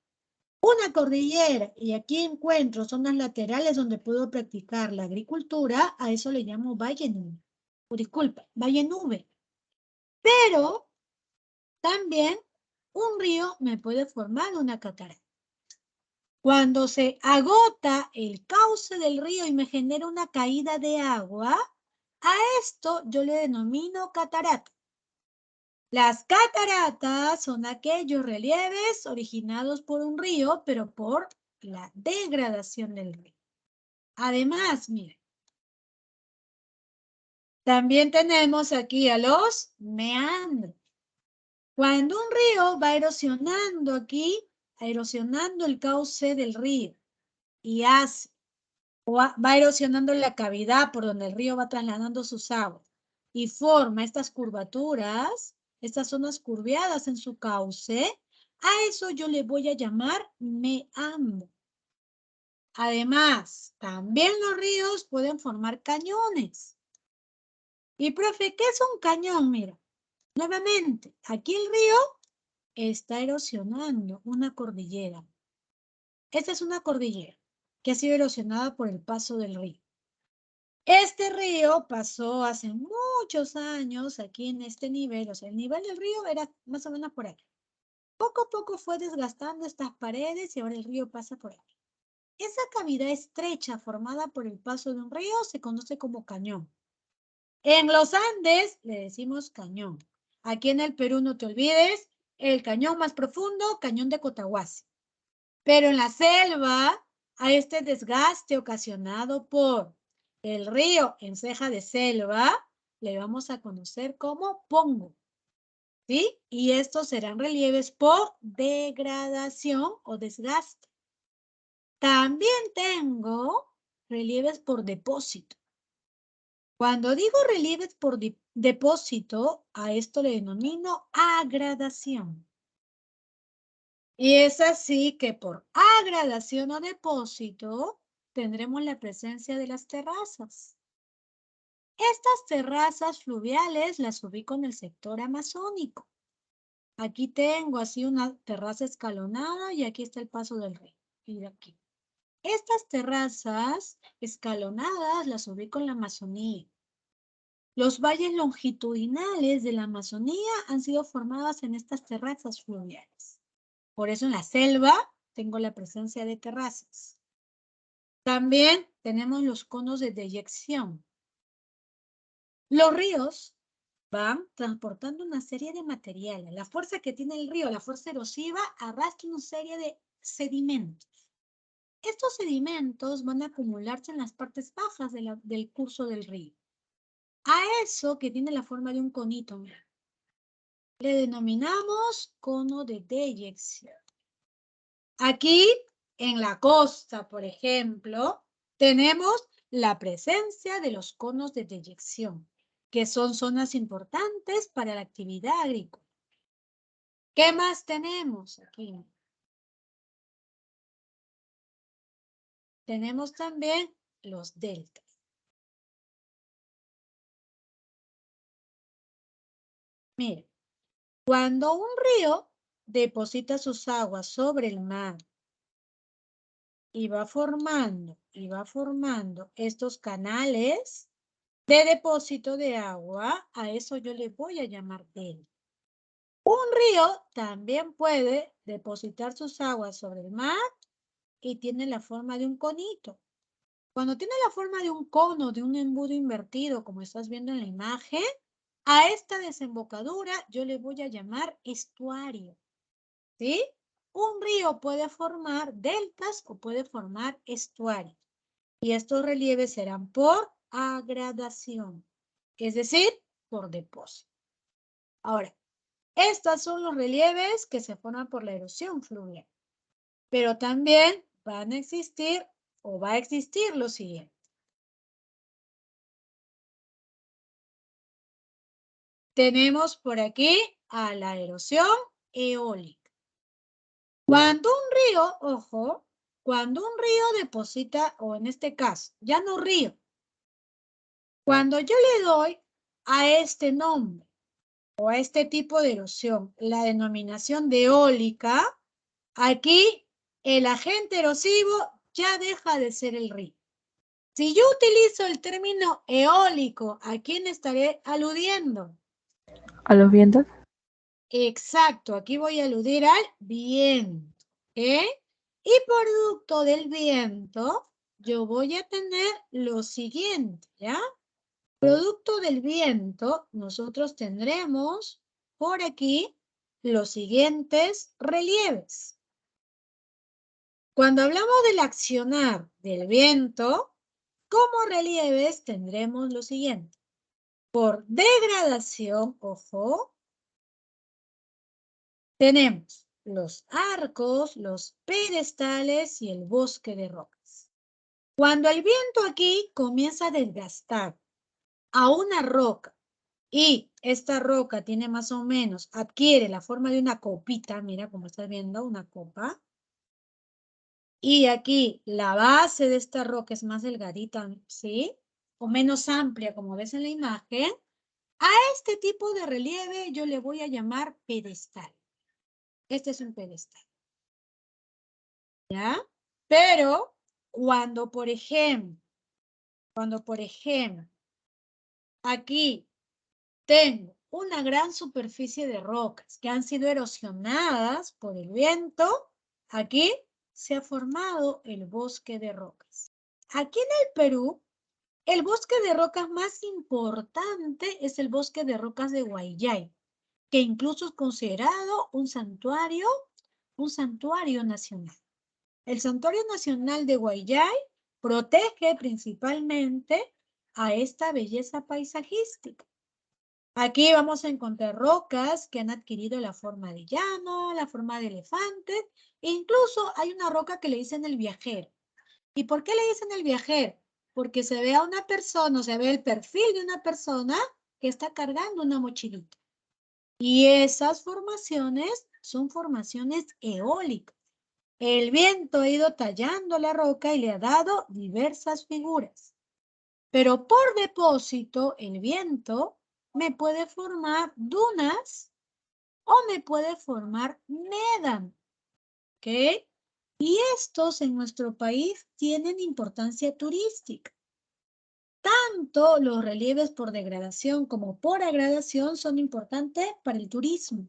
una cordillera y aquí encuentro zonas laterales donde puedo practicar la agricultura, a eso le llamo valle nube. O disculpa, valle nube. Pero también un río me puede formar una catarata. Cuando se agota el cauce del río y me genera una caída de agua, a esto yo le denomino catarata. Las cataratas son aquellos relieves originados por un río, pero por la degradación del río. Además, miren, también tenemos aquí a los meandros. Cuando un río va erosionando aquí, erosionando el cauce del río y va erosionando la cavidad por donde el río va trasladando sus aguas y forma estas curvaturas, estas zonas curviadas en su cauce, a eso yo le voy a llamar meandro. Además, también los ríos pueden formar cañones. Y profe, ¿qué es un cañón? Mira, nuevamente, aquí el río está erosionando una cordillera. Esta es una cordillera que ha sido erosionada por el paso del río. Este río pasó hace muchos años aquí en este nivel, o sea, el nivel del río era más o menos por aquí. Poco a poco fue desgastando estas paredes y ahora el río pasa por aquí. Esa cavidad estrecha formada por el paso de un río se conoce como cañón. En los Andes le decimos cañón. Aquí en el Perú, no te olvides, el cañón más profundo, cañón de Cotahuasi. Pero en la selva, a este desgaste ocasionado por el río en ceja de selva, le vamos a conocer como pongo. ¿Sí? Y estos serán relieves por degradación o desgaste. También tengo relieves por depósito. Cuando digo relieves por depósito, a esto le denomino agradación. Y es así que por agradación o depósito tendremos la presencia de las terrazas. Estas terrazas fluviales las ubico en el sector amazónico. Aquí tengo así una terraza escalonada y aquí está el paso del río. Y de aquí. Estas terrazas escalonadas las ubico en la Amazonía. Los valles longitudinales de la Amazonía han sido formados en estas terrazas fluviales. Por eso en la selva tengo la presencia de terrazas. También tenemos los conos de deyección. Los ríos van transportando una serie de materiales. La fuerza que tiene el río, la fuerza erosiva, arrastra una serie de sedimentos. Estos sedimentos van a acumularse en las partes bajas del curso del río. A eso que tiene la forma de un conito, le denominamos cono de deyección. Aquí, en la costa, por ejemplo, tenemos la presencia de los conos de deyección, que son zonas importantes para la actividad agrícola. ¿Qué más tenemos aquí? Tenemos también los deltas. Mire, cuando un río deposita sus aguas sobre el mar y va formando estos canales de depósito de agua, a eso yo le voy a llamar delta. Un río también puede depositar sus aguas sobre el mar y tiene la forma de un conito. Cuando tiene la forma de un cono, de un embudo invertido, como estás viendo en la imagen, a esta desembocadura yo le voy a llamar estuario. ¿Sí? Un río puede formar deltas o puede formar estuarios. Y estos relieves serán por agradación, es decir, por depósito. Ahora, estos son los relieves que se forman por la erosión fluvial. Pero también van a existir o va a existir lo siguiente. Tenemos por aquí a la erosión eólica. Cuando un río, ojo, cuando un río deposita, o en este caso, ya no río, cuando yo le doy a este nombre o a este tipo de erosión la denominación de eólica, aquí el agente erosivo ya deja de ser el río. Si yo utilizo el término eólico, ¿a quién estaré aludiendo? ¿A los vientos? Exacto, aquí voy a aludir al viento. ¿Eh? Y producto del viento, yo voy a tener lo siguiente, ¿ya? Producto del viento, nosotros tendremos por aquí los siguientes relieves. Cuando hablamos del accionar del viento, como relieves tendremos lo siguiente. Por degradación, ojo, tenemos los arcos, los pedestales y el bosque de rocas. Cuando el viento aquí comienza a desgastar a una roca y esta roca tiene más o menos, adquiere la forma de una copita, mira como estás viendo, una copa. Y aquí la base de esta roca es más delgadita, ¿sí? O menos amplia, como ves en la imagen. A este tipo de relieve yo le voy a llamar pedestal. Este es un pedestal. ¿Ya? Pero cuando, por ejemplo, aquí tengo una gran superficie de rocas que han sido erosionadas por el viento, aquí se ha formado el bosque de rocas. Aquí en el Perú, el bosque de rocas más importante es el bosque de rocas de Guayllay, que incluso es considerado un santuario nacional. El Santuario Nacional de Guayllay protege principalmente a esta belleza paisajística. Aquí vamos a encontrar rocas que han adquirido la forma de llano, la forma de elefante, e incluso hay una roca que le dicen el viajero. ¿Y por qué le dicen el viajero? Porque se ve a una persona, se ve el perfil de una persona que está cargando una mochilita. Y esas formaciones son formaciones eólicas. El viento ha ido tallando la roca y le ha dado diversas figuras. Pero por depósito, el viento me puede formar dunas o me puede formar médanos. ¿Ok? Y estos en nuestro país tienen importancia turística. Tanto los relieves por degradación como por agradación son importantes para el turismo.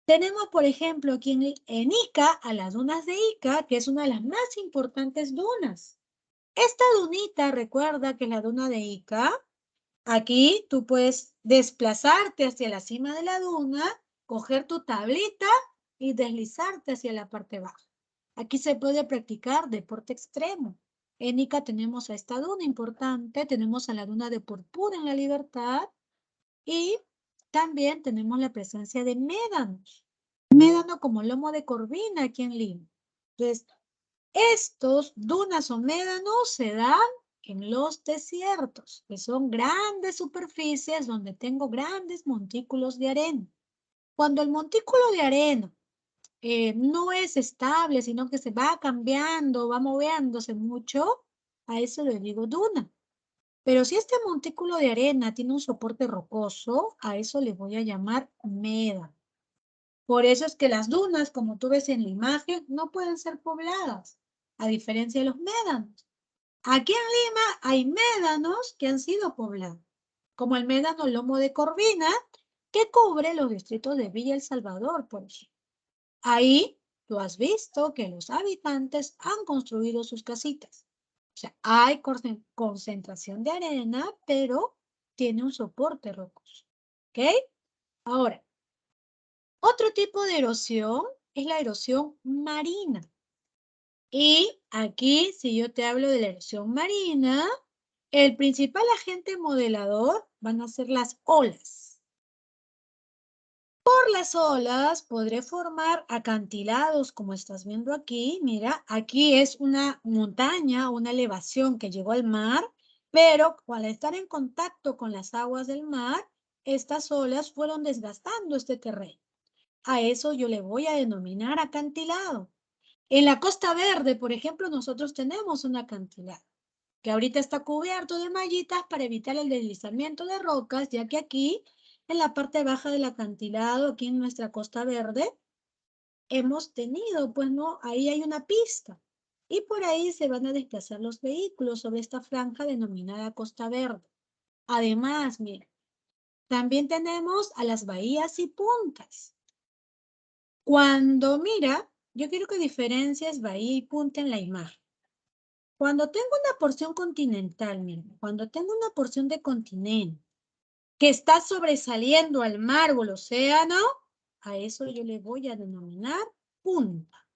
Tenemos, por ejemplo, aquí en Ica, a las dunas de Ica, que es una de las más importantes dunas. Esta dunita, recuerda que es la duna de Ica. Aquí tú puedes desplazarte hacia la cima de la duna, coger tu tablita y deslizarte hacia la parte baja. Aquí se puede practicar deporte extremo. En Ica tenemos a esta duna importante, tenemos a la duna de Purpura en La Libertad y también tenemos la presencia de médanos. Médano como lomo de corvina aquí en Lima. Entonces, estos dunas o médanos se dan en los desiertos, que son grandes superficies donde tengo grandes montículos de arena. Cuando el montículo de arena no es estable, sino que se va cambiando, va moviéndose mucho, a eso le digo duna. Pero si este montículo de arena tiene un soporte rocoso, a eso le voy a llamar médano. Por eso es que las dunas, como tú ves en la imagen, no pueden ser pobladas, a diferencia de los médanos. Aquí en Lima hay médanos que han sido poblados, como el médano lomo de corvina, que cubre los distritos de Villa El Salvador, por ejemplo. Ahí tú has visto que los habitantes han construido sus casitas. O sea, hay concentración de arena, pero tiene un soporte rocoso. ¿Ok? Ahora, otro tipo de erosión es la erosión marina. Y aquí, si yo te hablo de la erosión marina, el principal agente modelador van a ser las olas. Por las olas podré formar acantilados, como estás viendo aquí. Mira, aquí es una montaña, una elevación que llegó al mar, pero al estar en contacto con las aguas del mar, estas olas fueron desgastando este terreno. A eso yo le voy a denominar acantilado. En la Costa Verde, por ejemplo, nosotros tenemos un acantilado que ahorita está cubierto de mallitas para evitar el deslizamiento de rocas, ya que aquí, en la parte baja del acantilado, aquí en nuestra Costa Verde, hemos tenido, pues no, ahí hay una pista. Y por ahí se van a desplazar los vehículos sobre esta franja denominada Costa Verde. Además, mira, también tenemos a las bahías y puntas. Cuando, mira, yo quiero que diferencies bahía y punta en la imagen. Cuando tengo una porción continental, mira, cuando tengo una porción de continente que está sobresaliendo al mar o al océano, a eso yo le voy a denominar punta.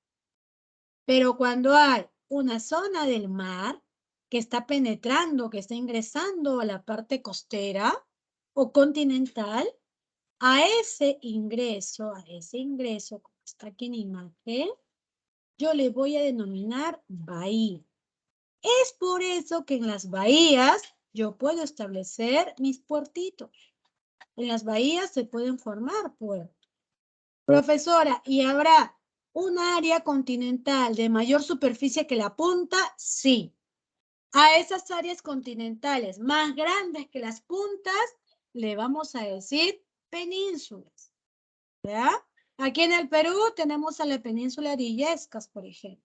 Pero cuando hay una zona del mar que está penetrando, que está ingresando a la parte costera o continental, a ese ingreso, como está aquí en imagen, yo le voy a denominar bahía. Es por eso que en las bahías yo puedo establecer mis puertitos. En las bahías se pueden formar puertos. Profesora, ¿y habrá un área continental de mayor superficie que la punta? Sí. A esas áreas continentales más grandes que las puntas le vamos a decir penínsulas. ¿Ya? Aquí en el Perú tenemos a la península de Illescas, por ejemplo.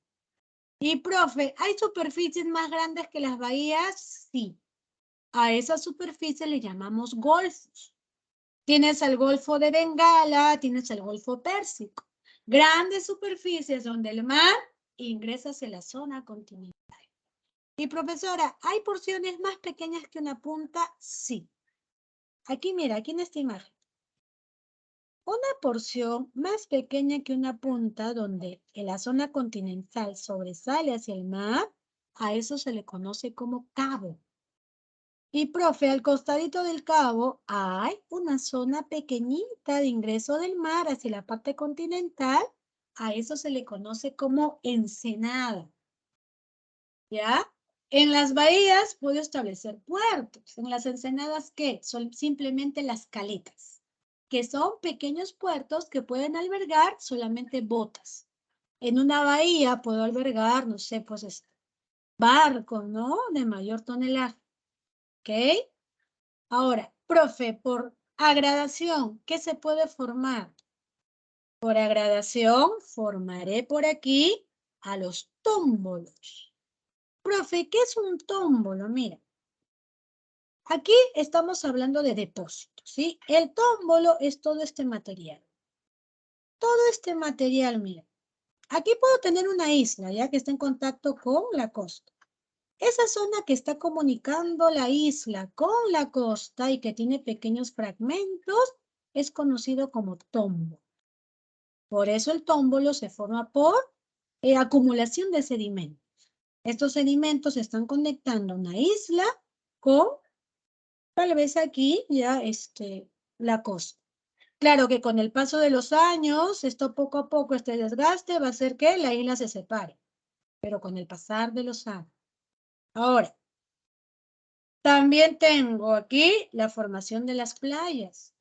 Y, profe, ¿hay superficies más grandes que las bahías? Sí. A esas superficies le llamamos golfos. Tienes el Golfo de Bengala, tienes el Golfo Pérsico. Grandes superficies donde el mar ingresa hacia la zona continental. Y, profesora, ¿hay porciones más pequeñas que una punta? Sí. Aquí, mira, aquí en esta imagen. Una porción más pequeña que una punta donde en la zona continental sobresale hacia el mar, a eso se le conoce como cabo. Y, profe, al costadito del cabo hay una zona pequeñita de ingreso del mar hacia la parte continental, a eso se le conoce como ensenada. ¿Ya? En las bahías puedo establecer puertos. En las ensenadas, ¿qué? Son simplemente las caletas, que son pequeños puertos que pueden albergar solamente botas. En una bahía puedo albergar, no sé, pues barcos, ¿no? De mayor tonelaje. ¿Ok? Ahora, profe, por agradación, ¿qué se puede formar? Por agradación, formaré por aquí a los tómbolos. Profe, ¿qué es un tómbolo? Mira, aquí estamos hablando de depósitos, ¿sí? El tómbolo es todo este material. Todo este material, mira. Aquí puedo tener una isla, ya que está en contacto con la costa. Esa zona que está comunicando la isla con la costa y que tiene pequeños fragmentos es conocido como tómbolo. Por eso el tómbolo se forma por acumulación de sedimentos. Estos sedimentos se están conectando a una isla con, tal vez aquí, ya la costa. Claro que con el paso de los años, esto poco a poco, este desgaste va a hacer que la isla se separe. Pero con el pasar de los años. Ahora, también tengo aquí la formación de las playas.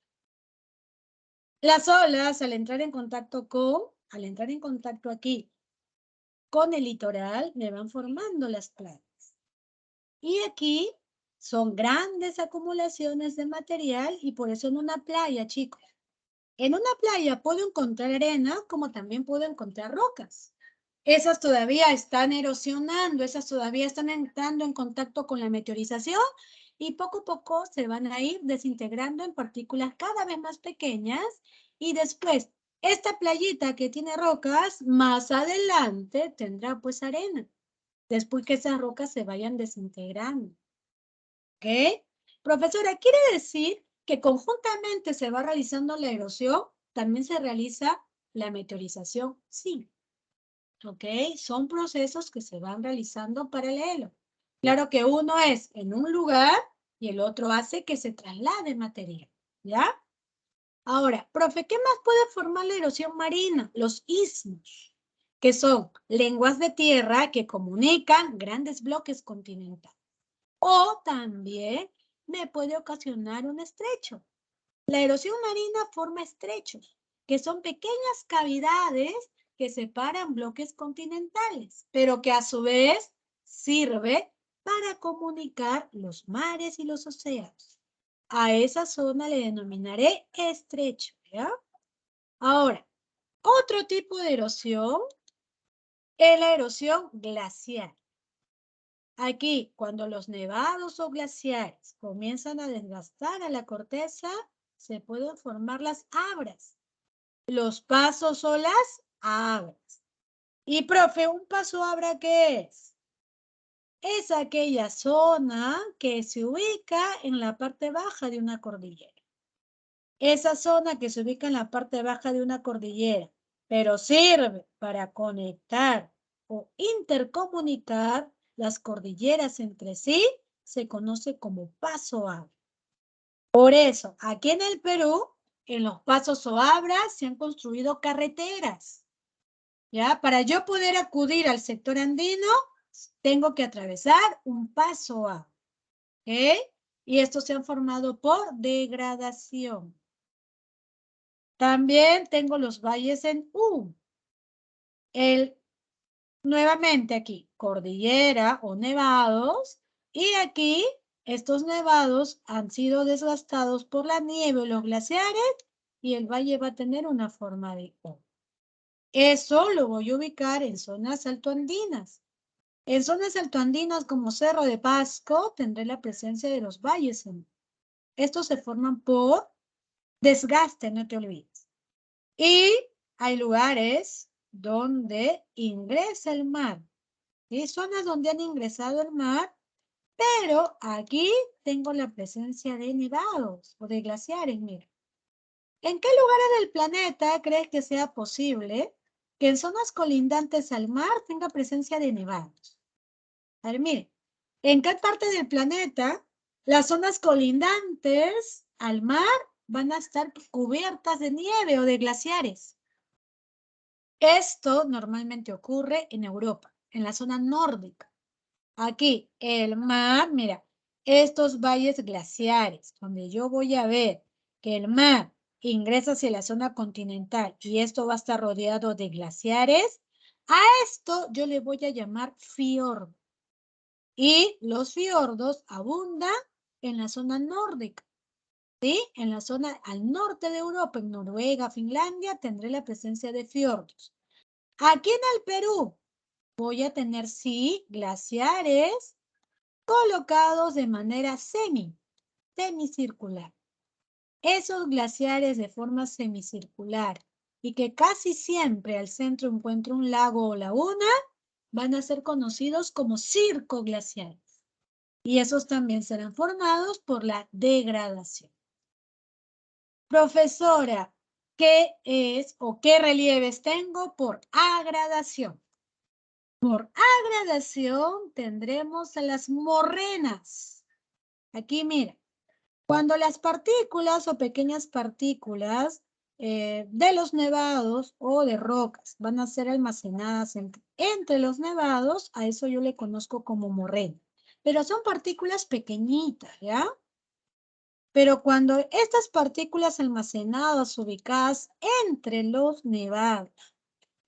Las olas, al entrar en contacto aquí con el litoral, me van formando las playas. Y aquí son grandes acumulaciones de material y por eso en una playa, chicos, en una playa puedo encontrar arena como también puedo encontrar rocas. Esas todavía están erosionando, esas todavía están entrando en contacto con la meteorización y poco a poco se van a ir desintegrando en partículas cada vez más pequeñas y después esta playita que tiene rocas, más adelante tendrá pues arena, después que esas rocas se vayan desintegrando. ¿Ok? Profesora, ¿quiere decir que conjuntamente se va realizando la erosión? ¿También se realiza la meteorización? Sí. ¿Ok? Son procesos que se van realizando paralelo. Claro que uno es en un lugar y el otro hace que se traslade material. ¿Ya? Ahora, profe, ¿qué más puede formar la erosión marina? Los istmos, que son lenguas de tierra que comunican grandes bloques continentales. O también me puede ocasionar un estrecho. La erosión marina forma estrechos, que son pequeñas cavidades que separan bloques continentales, pero que a su vez sirve para comunicar los mares y los océanos. A esa zona le denominaré estrecho, ¿ya? Ahora, otro tipo de erosión es la erosión glacial. Aquí, cuando los nevados o glaciares comienzan a desgastar a la corteza, se pueden formar las abras, los pasos o las abras. Y, profe, ¿un paso abra qué es? Es aquella zona que se ubica en la parte baja de una cordillera. Esa zona que se ubica en la parte baja de una cordillera, pero sirve para conectar o intercomunicar las cordilleras entre sí, se conoce como paso abra. Por eso, aquí en el Perú, en los pasos o abras se han construido carreteras. ¿Ya? Para yo poder acudir al sector andino, tengo que atravesar un paso abra. ¿Ok? Y estos se han formado por degradación. También tengo los valles en U. Nuevamente aquí, cordillera o nevados. Y aquí, estos nevados han sido desgastados por la nieve o los glaciares y el valle va a tener una forma de U. Eso lo voy a ubicar en zonas altoandinas. En zonas altoandinas como Cerro de Pasco tendré la presencia de los valles en U. Estos se forman por desgaste, no te olvides. Y hay lugares donde ingresa el mar. ¿Sí? Zonas donde han ingresado el mar, pero aquí tengo la presencia de nevados o de glaciares, mira. ¿En qué lugares del planeta crees que sea posible que en zonas colindantes al mar tenga presencia de nevados? A ver, mire, ¿en qué parte del planeta las zonas colindantes al mar van a estar cubiertas de nieve o de glaciares? Esto normalmente ocurre en Europa, en la zona nórdica. Aquí, el mar, mira, estos valles glaciares, donde yo voy a ver que el mar ingresa hacia la zona continental y esto va a estar rodeado de glaciares, a esto yo le voy a llamar fiordo. Y los fiordos abundan en la zona nórdica. ¿Sí? En la zona al norte de Europa, en Noruega, Finlandia, tendré la presencia de fiordos. Aquí en el Perú voy a tener, sí, glaciares colocados de manera semicircular. Esos glaciares de forma semicircular y que casi siempre al centro encuentro un lago o laguna, van a ser conocidos como circoglaciares. Y esos también serán formados por la degradación. Profesora, ¿qué es o qué relieves tengo por agradación? Por agradación tendremos a las morrenas. Aquí mira, cuando las partículas o pequeñas partículas de los nevados o de rocas van a ser almacenadas entre los nevados, a eso yo le conozco como morrena. Pero son partículas pequeñitas, ¿ya? Pero cuando estas partículas almacenadas, ubicadas entre los nevados,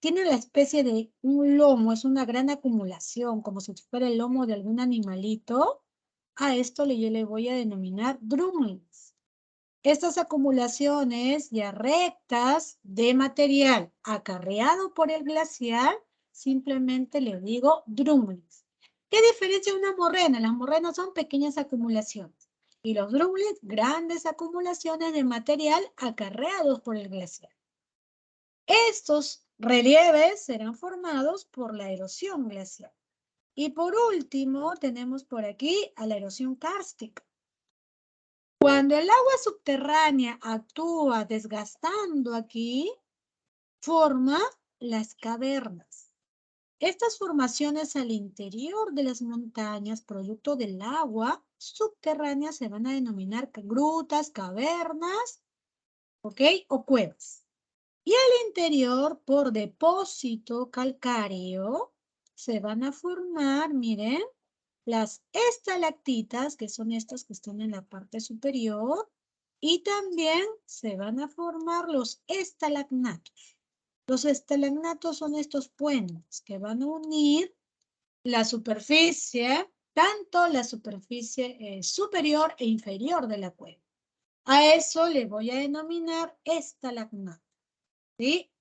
tienen la especie de un lomo, es una gran acumulación, como si fuera el lomo de algún animalito, a esto yo le voy a denominar drumlins. Estas acumulaciones ya rectas de material acarreado por el glaciar, simplemente le digo drumlins. ¿Qué diferencia una morrena? Las morrenas son pequeñas acumulaciones. Y los drublets, grandes acumulaciones de material acarreados por el glaciar. Estos relieves serán formados por la erosión glacial. Y por último, tenemos por aquí a la erosión kárstica. Cuando el agua subterránea actúa desgastando aquí, forma las cavernas. Estas formaciones al interior de las montañas, producto del agua subterránea, se van a denominar grutas, cavernas, ¿ok? O cuevas. Y al interior, por depósito calcáreo, se van a formar, miren, las estalactitas, que son estas que están en la parte superior, y también se van a formar los estalagnatos. Los estalagnatos son estos puentes que van a unir la superficie, tanto la superficie superior e inferior de la cueva. A eso le voy a denominar estalagnato, ¿sí?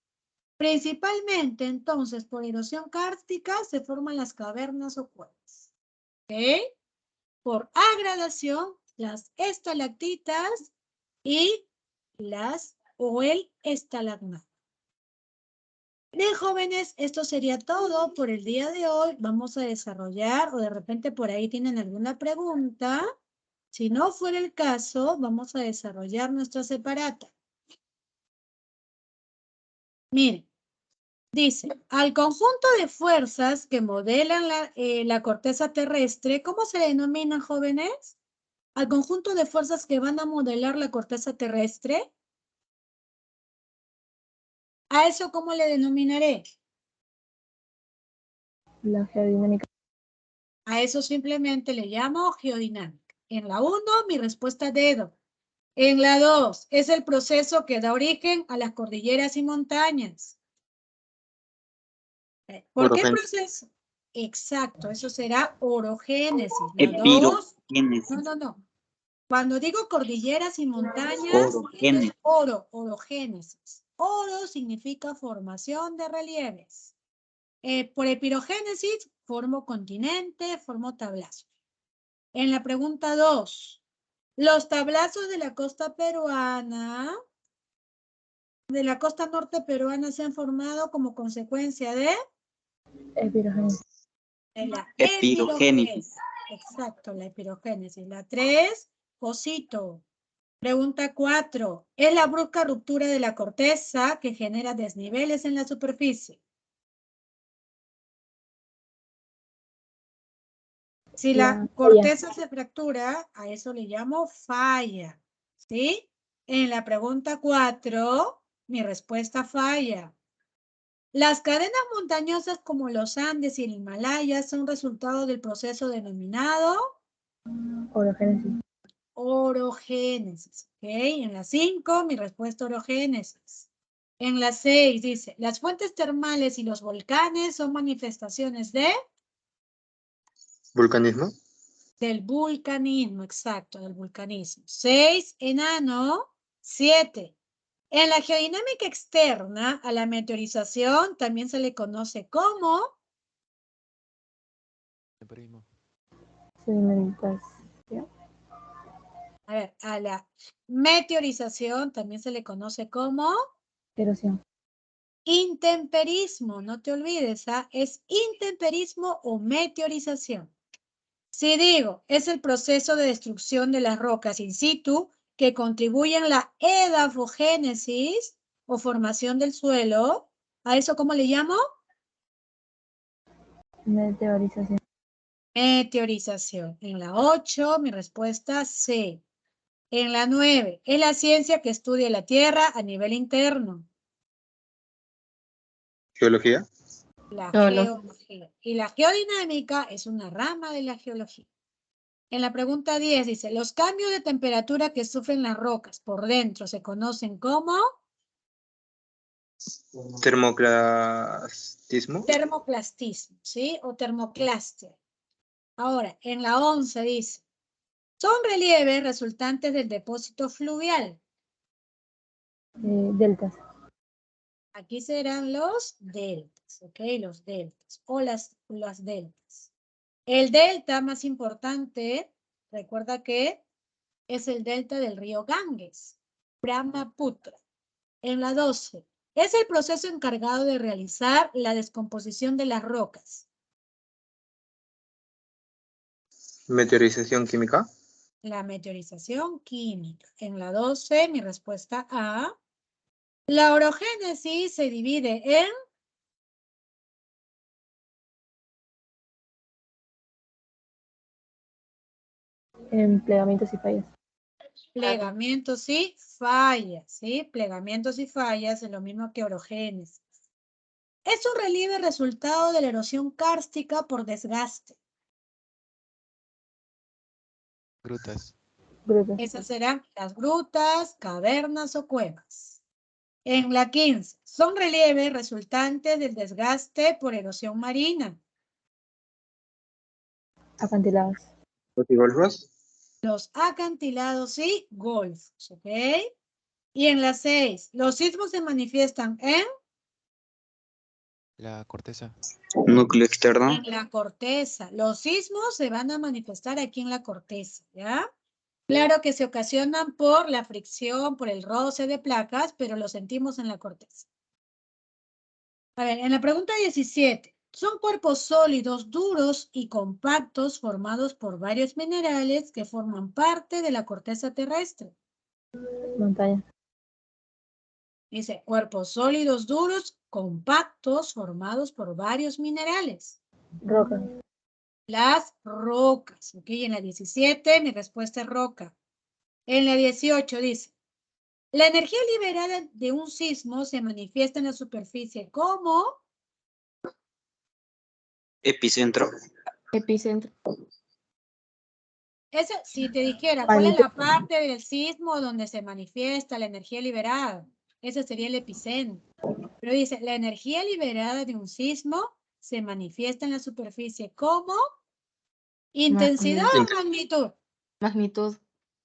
Principalmente, entonces, por erosión kárstica se forman las cavernas o cuevas. ¿Ok? Por agradación, las estalactitas y el estalagnato. Bien, jóvenes, esto sería todo por el día de hoy. Vamos a desarrollar, o de repente por ahí tienen alguna pregunta. Si no fuera el caso, vamos a desarrollar nuestra separata. Miren, dice, al conjunto de fuerzas que modelan la corteza terrestre, ¿cómo se denominan, jóvenes? Al conjunto de fuerzas que van a modelar la corteza terrestre. ¿A eso cómo le denominaré? La geodinámica. A eso simplemente le llamo geodinámica. En la 1, mi respuesta dedo. En la 2, es el proceso que da origen a las cordilleras y montañas. ¿Por qué proceso? Exacto, eso será orogénesis. La 2, no. Cuando digo cordilleras y montañas, es orogénesis. Oro significa formación de relieves. Por epirogénesis, formo continente, formo tablazos. En la pregunta 2, los tablazos de la costa peruana, de la costa norte peruana, se han formado como consecuencia de Epirogénesis. la epirogénesis. Exacto, la epirogénesis. La 3, cosito. Pregunta 4, es la brusca ruptura de la corteza que genera desniveles en la superficie. Si la corteza se fractura, a eso le llamo falla, ¿sí? En la pregunta 4, mi respuesta falla. Las cadenas montañosas como los Andes y el Himalaya son resultado del proceso denominado Orogénesis. Orogénesis, ¿ok? En la 5, mi respuesta orogénesis. En la 6 dice, las fuentes termales y los volcanes son manifestaciones de... ¿Vulcanismo? Del vulcanismo, exacto, del vulcanismo. 6, enano. 7. En la geodinámica externa, a la meteorización también se le conoce como... Sedimentación. A ver, a la meteorización también se le conoce como... Erosión. Intemperismo, no te olvides, ¿ah? Es intemperismo o meteorización. Si digo, es el proceso de destrucción de las rocas in situ que contribuyen a la edafogénesis o formación del suelo, ¿a eso cómo le llamo? Meteorización. Meteorización. En la 8, mi respuesta C. En la 9, es la ciencia que estudia la Tierra a nivel interno. ¿Geología? La geología. Y la geodinámica es una rama de la geología. En la pregunta 10 dice, los cambios de temperatura que sufren las rocas por dentro se conocen como... ¿Termoclastismo? Termoclastismo, ¿sí? O termoclaste. Ahora, en la 11 dice, son relieves resultantes del depósito fluvial. Deltas. Aquí serán los deltas, ¿ok? Los deltas o las deltas. El delta más importante, recuerda que es el delta del río Ganges, Brahmaputra. En la 12, es el proceso encargado de realizar la descomposición de las rocas. Meteorización química. La meteorización química. En la 12, mi respuesta A. La orogénesis se divide en En plegamientos y fallas. plegamientos y fallas, ¿sí? Plegamientos y fallas es lo mismo que orogénesis. Es un relieve resultado de la erosión kárstica por desgaste. Grutas. Grutas. Esas serán las grutas, cavernas o cuevas. En la 15, son relieves resultantes del desgaste por erosión marina. Acantilados. Golfos. Los acantilados y golfos, ¿ok? Y en la 6, los sismos se manifiestan en La corteza. Núcleo externo. la corteza. Los sismos se van a manifestar aquí en la corteza, ¿ya? Claro que se ocasionan por la fricción, por el roce de placas, pero lo sentimos en la corteza. A ver, en la pregunta 17, son cuerpos sólidos, duros y compactos formados por varios minerales que forman parte de la corteza terrestre. Montaña. Dice, cuerpos sólidos, duros, compactos, formados por varios minerales. Rocas. Las rocas. Ok, en la 17, mi respuesta es roca. En la 18 dice, la energía liberada de un sismo se manifiesta en la superficie como Epicentro. Epicentro. si te dijera, ¿cuál es Magnitud. la parte del sismo donde se manifiesta la energía liberada? Ese sería el epicentro. Pero dice, la energía liberada de un sismo se manifiesta en la superficie como intensidad o magnitud. Magnitud.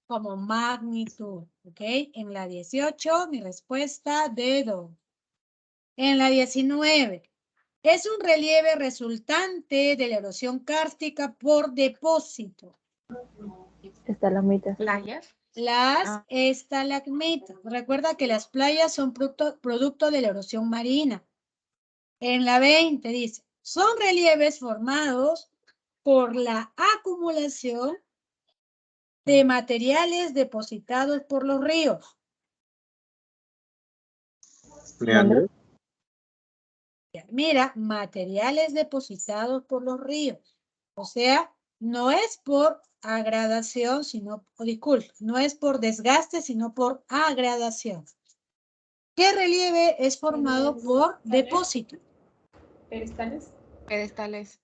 Como magnitud, ¿ok? En la 18, mi respuesta, dedo. En la 19, es un relieve resultante de la erosión kárstica por depósito. Estalagmitas. Playas. Las estalagmitas. Recuerda que las playas son producto de la erosión marina. En la 20 dice, son relieves formados por la acumulación de materiales depositados por los ríos. Meandros. Mira, materiales depositados por los ríos. O sea, no es por agradación, sino, disculpe, no es por desgaste, sino por agradación. ¿Qué relieve es formado por depósito? Pedestales. Pedestales.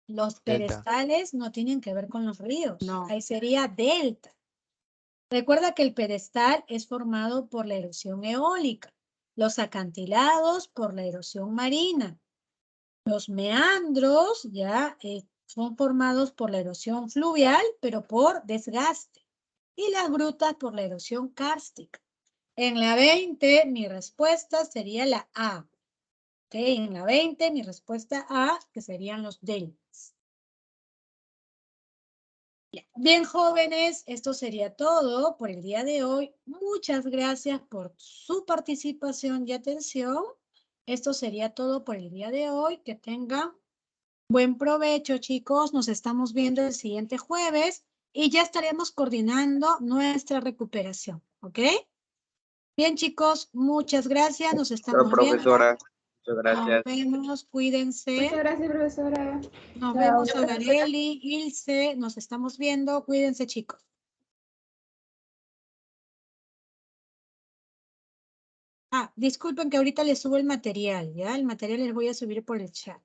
Los Delta. pedestales no tienen que ver con los ríos. No. Ahí sería delta. Recuerda que el pedestal es formado por la erosión eólica. Los acantilados por la erosión marina. Los meandros ya son formados por la erosión fluvial, pero por desgaste. Y las grutas por la erosión kárstica. En la 20, mi respuesta sería la A. ¿Ok? En la 20, mi respuesta A, que serían los deltas. Bien, jóvenes, esto sería todo por el día de hoy. Muchas gracias por su participación y atención. Esto sería todo por el día de hoy. Que tengan buen provecho, chicos. Nos estamos viendo el siguiente jueves y ya estaremos coordinando nuestra recuperación. ¿Ok? Bien, chicos, muchas gracias. Nos estamos viendo. Profesora. Muchas Nos gracias. vemos. Cuídense. Muchas gracias, profesora. Nos Chao. vemos, Agareli, Ilse. Nos estamos viendo. Cuídense, chicos. Disculpen que ahorita les subo el material, ¿ya? El material les voy a subir por el chat.